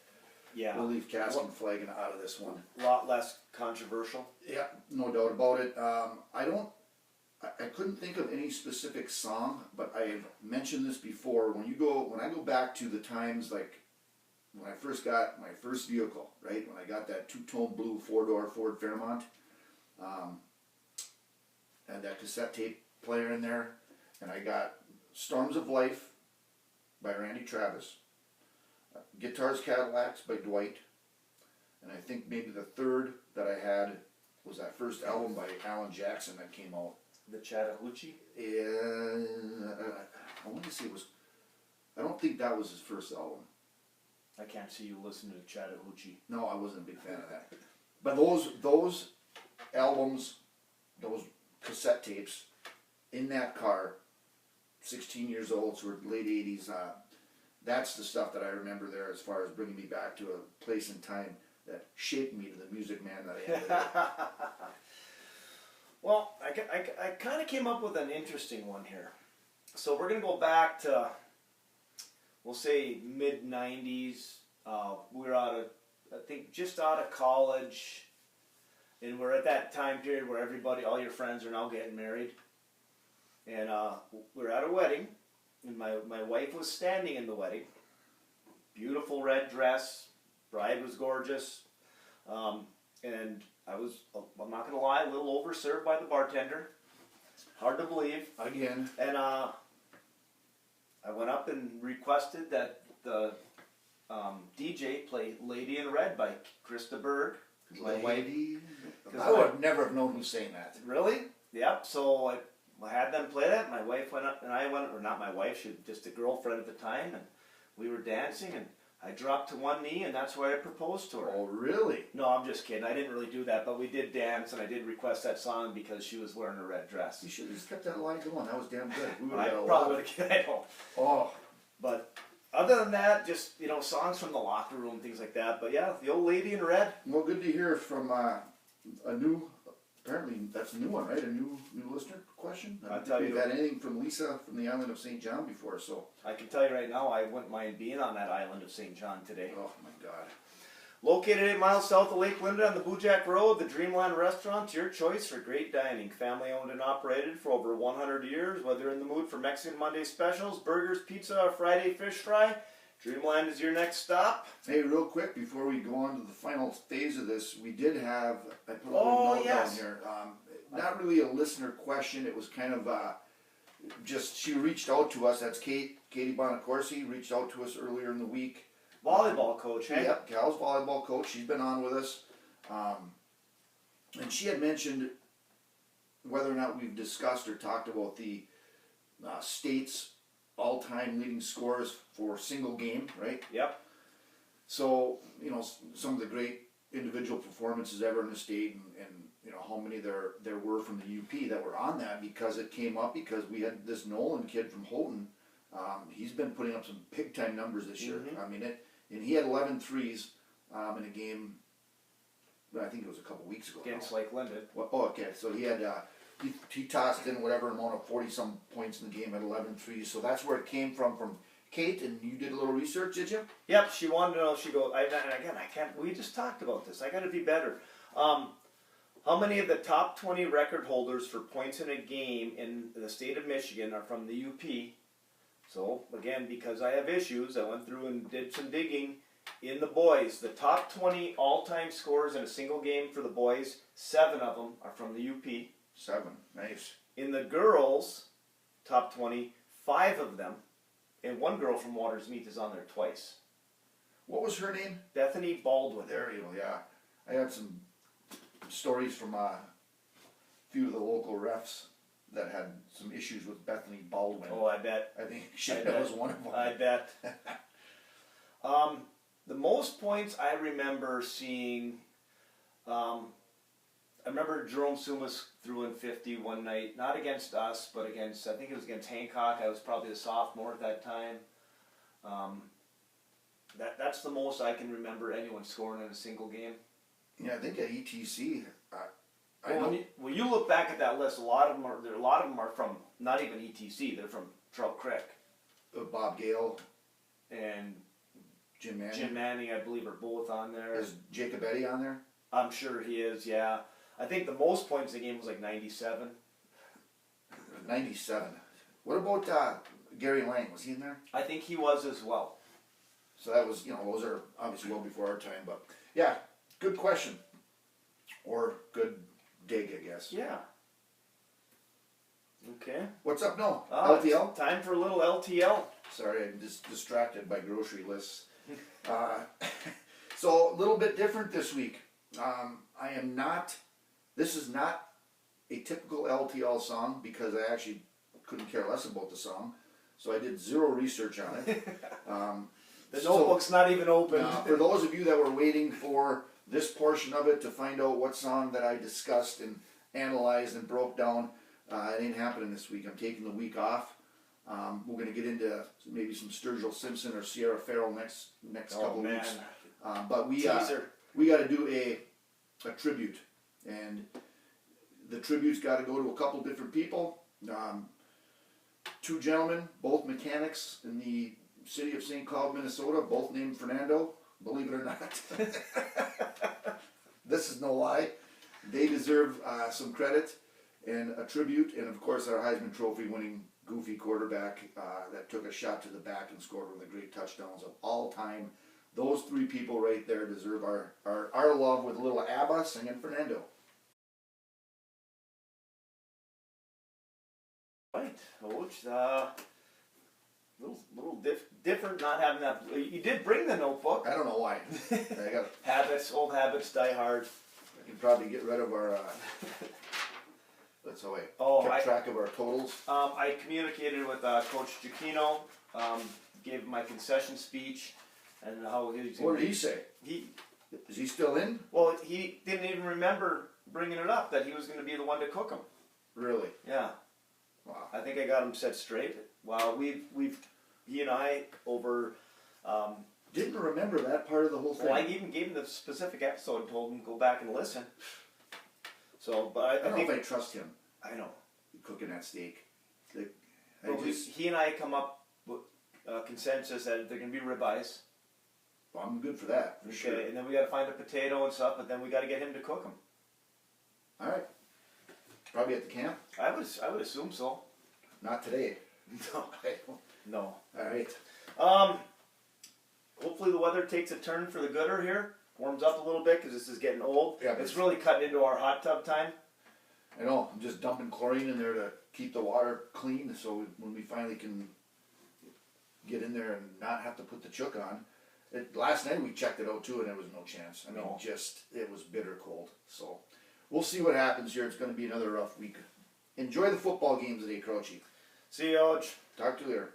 [SPEAKER 1] Yeah.
[SPEAKER 2] We'll leave Cask and Flagon out of this one.
[SPEAKER 1] A lot less controversial.
[SPEAKER 2] Yeah, no doubt about it. I couldn't think of any specific song, but I've mentioned this before. When I go back to the times like when I first got my first vehicle, right? When I got that 2-tone blue 4-door Ford Fairmont, had that cassette tape player in there, and I got Storms of Life by Randy Travis, Guitars Cadillacs by Dwight, and I think maybe the third that I had was that first album by Alan Jackson that came out.
[SPEAKER 1] The Chattahoochee?
[SPEAKER 2] I want to say it was, I don't think that was his first album.
[SPEAKER 1] I can't see you listen to the Chattahoochee.
[SPEAKER 2] No, I wasn't a big fan of that. But those albums, those cassette tapes, in that car, 16 years old, sort of late 80s, that's the stuff that I remember there as far as bringing me back to a place and time that shaped me to the music man that I am today.
[SPEAKER 1] Well, I kind of came up with an interesting one here. So we're going to go back to, we'll say mid-90s. We're I think just out of college. And we're at that time period where all your friends are now getting married. And we're at a wedding. And my wife was standing in the wedding. Beautiful red dress. Bride was gorgeous. And I'm not going to lie, a little overserved by the bartender. Hard to believe.
[SPEAKER 2] Again.
[SPEAKER 1] And I went up and requested that the DJ play Lady in Red by Krista Berg. My wife.
[SPEAKER 2] I would never have known who's saying that.
[SPEAKER 1] Really? Yep. So I had them play that. My wife went up, and I went, or not my wife, she was just a girlfriend at the time, and we were dancing, and I dropped to one knee, and that's where I proposed to her.
[SPEAKER 2] Oh, really?
[SPEAKER 1] No, I'm just kidding. I didn't really do that, but we did dance, and I did request that song because she was wearing a red dress.
[SPEAKER 2] You should have just kept that line going. That was damn good. We would
[SPEAKER 1] I
[SPEAKER 2] have got a
[SPEAKER 1] probably
[SPEAKER 2] lot
[SPEAKER 1] would have. I know.
[SPEAKER 2] Oh.
[SPEAKER 1] But other than that, just songs from the locker room, things like that. But yeah, the old Lady in Red.
[SPEAKER 2] Well, good to hear from a new. Apparently, that's a new one, right? A new listener question. I don't think we've had anything from Lisa from the island of St. John before, so.
[SPEAKER 1] I can tell you right now, I wouldn't mind being on that island of St. John today.
[SPEAKER 2] Oh my God.
[SPEAKER 1] Located 8 miles south of Lake Linda on the Bojack Road, the Dreamland Restaurant's your choice for great dining. Family owned and operated for over 100 years. Whether you're in the mood for Mexican Monday specials, burgers, pizza, or Friday fish fry, Dreamland is your next stop.
[SPEAKER 2] Hey, real quick, before we go on to the final phase of this, we did have, I put a little
[SPEAKER 1] Oh,
[SPEAKER 2] note
[SPEAKER 1] yes.
[SPEAKER 2] down here. Not really a listener question, it was kind of just, she reached out to us, that's Katie Bonacorsi, reached out to us earlier in the week.
[SPEAKER 1] Volleyball coach, hey?
[SPEAKER 2] Yep, Cal's volleyball coach, she's been on with us. And she had mentioned whether or not we've discussed or talked about the state's all-time leading scores for single game, right?
[SPEAKER 1] Yep.
[SPEAKER 2] So, you know, some of the great individual performances ever in the state, and you know, how many there were from the UP that were on that, because it came up because we had this Nolan kid from Houghton. He's been putting up some big time numbers this year.
[SPEAKER 1] Mhm.
[SPEAKER 2] I mean, and he had 11 threes in a game, I think it was a couple weeks ago.
[SPEAKER 1] Against Lake Linda.
[SPEAKER 2] Well, oh, okay, so he had he tossed in whatever amount of 40 some points in the game at 11 threes. So that's where it came from Kate. And you did a little research, did you?
[SPEAKER 1] Yep, she wanted to know, she goes, and again, I can't, we just talked about this, I gotta be better. How many of the top 20 record holders for points in a game in the state of Michigan are from the UP? So, again, because I have issues, I went through and did some digging in the boys. The top 20 all-time scorers in a single game for the boys, 7 of them are from the UP.
[SPEAKER 2] 7, nice.
[SPEAKER 1] In the girls, top 20, 5 of them, and 1 girl from Watersmeet is on there twice.
[SPEAKER 2] What was her name?
[SPEAKER 1] Bethany Baldwin.
[SPEAKER 2] There you go, yeah. I had some stories from a few of the local refs that had some issues with Bethany Baldwin.
[SPEAKER 1] Oh, I bet.
[SPEAKER 2] I think
[SPEAKER 1] I
[SPEAKER 2] that
[SPEAKER 1] bet.
[SPEAKER 2] was one of them.
[SPEAKER 1] I bet. The most points I remember seeing, I remember Jerome Sumas threw in 50 one night, not against us, but against, I think it was against Hancock. I was probably a sophomore at that time. That's the most I can remember anyone scoring in a single game.
[SPEAKER 2] Yeah, I think at E-TC, I
[SPEAKER 1] Well,
[SPEAKER 2] know.
[SPEAKER 1] when you look back at that list, a lot of them are from not even ETC. They're from Trout Creek.
[SPEAKER 2] Bob Gale,
[SPEAKER 1] And
[SPEAKER 2] Jim Manning.
[SPEAKER 1] Jim Manning, I believe, are both on there.
[SPEAKER 2] Is Jacob Eddy on there?
[SPEAKER 1] I'm sure he is, yeah. I think the most points in the game was like 97.
[SPEAKER 2] 97. What about Gary Lang? Was he in there?
[SPEAKER 1] I think he was as well.
[SPEAKER 2] So that was, you know, those are obviously well before our time, but yeah, good question. Or good dig, I guess.
[SPEAKER 1] Yeah. Okay.
[SPEAKER 2] What's up now?
[SPEAKER 1] It's
[SPEAKER 2] LTL?
[SPEAKER 1] time for a little LTL.
[SPEAKER 2] Sorry, I'm just distracted by grocery lists. So a little bit different this week. This is not a typical LTL song because I actually couldn't care less about the song. So I did zero research on it.
[SPEAKER 1] The notebook's not even open.
[SPEAKER 2] For those of you that were waiting for this portion of it to find out what song that I discussed and analyzed and broke down, it ain't happening this week. I'm taking the week off. We're going to get into maybe some Sturgill Simpson or Sierra Farrell next couple weeks. But we got to do a tribute, and the tribute's got to go to a couple different people. 2 gentlemen, both mechanics in the city of St. Cloud, Minnesota, both named Fernando, believe it or not. This is no lie. They deserve some credit and a tribute, and of course our Heisman Trophy winning goofy quarterback that took a shot to the back and scored one of the great touchdowns of all time. Those 3 people right there deserve our love with a little ABBA singing Fernando.
[SPEAKER 1] Right. Which, little different not having that. You did bring the notebook.
[SPEAKER 2] I don't know why. I got
[SPEAKER 1] Habits, old habits die hard.
[SPEAKER 2] I can probably get rid of our. That's how I kept track of our totals.
[SPEAKER 1] I communicated with Coach Giacchino, gave him my concession speech, and how he was.
[SPEAKER 2] What did he say? Is he still in?
[SPEAKER 1] Well, he didn't even remember bringing it up that he was going to be the one to cook them.
[SPEAKER 2] Really?
[SPEAKER 1] Yeah.
[SPEAKER 2] Wow.
[SPEAKER 1] I think I got him set straight. Wow, he and I over.
[SPEAKER 2] Didn't remember that part of the whole thing.
[SPEAKER 1] Well, I even gave him the specific episode and told him go back and listen. So, but I
[SPEAKER 2] don't
[SPEAKER 1] think
[SPEAKER 2] know if I trust him
[SPEAKER 1] I know.
[SPEAKER 2] cooking that steak.
[SPEAKER 1] He and I come up with consensus that they're going to be ribeyes.
[SPEAKER 2] Well, I'm good for that, for sure.
[SPEAKER 1] Okay, and then we got to find a potato and stuff, but then we got to get him to cook them.
[SPEAKER 2] All right. Probably at the camp.
[SPEAKER 1] I would assume so.
[SPEAKER 2] Not today.
[SPEAKER 1] No, no.
[SPEAKER 2] All right.
[SPEAKER 1] Hopefully the weather takes a turn for the gooder here. Warms up a little bit because this is getting old.
[SPEAKER 2] Yeah,
[SPEAKER 1] it's really cutting into our hot tub time.
[SPEAKER 2] I know. I'm just dumping chlorine in there to keep the water clean, so when we finally can get in there and not have to put the chook on. Last night we checked it out too, and there was no chance. I mean,
[SPEAKER 1] No.
[SPEAKER 2] it was bitter cold. So we'll see what happens here. It's going to be another rough week. Enjoy the football games today, Crouchy.
[SPEAKER 1] See you, Oj.
[SPEAKER 2] Talk to you later.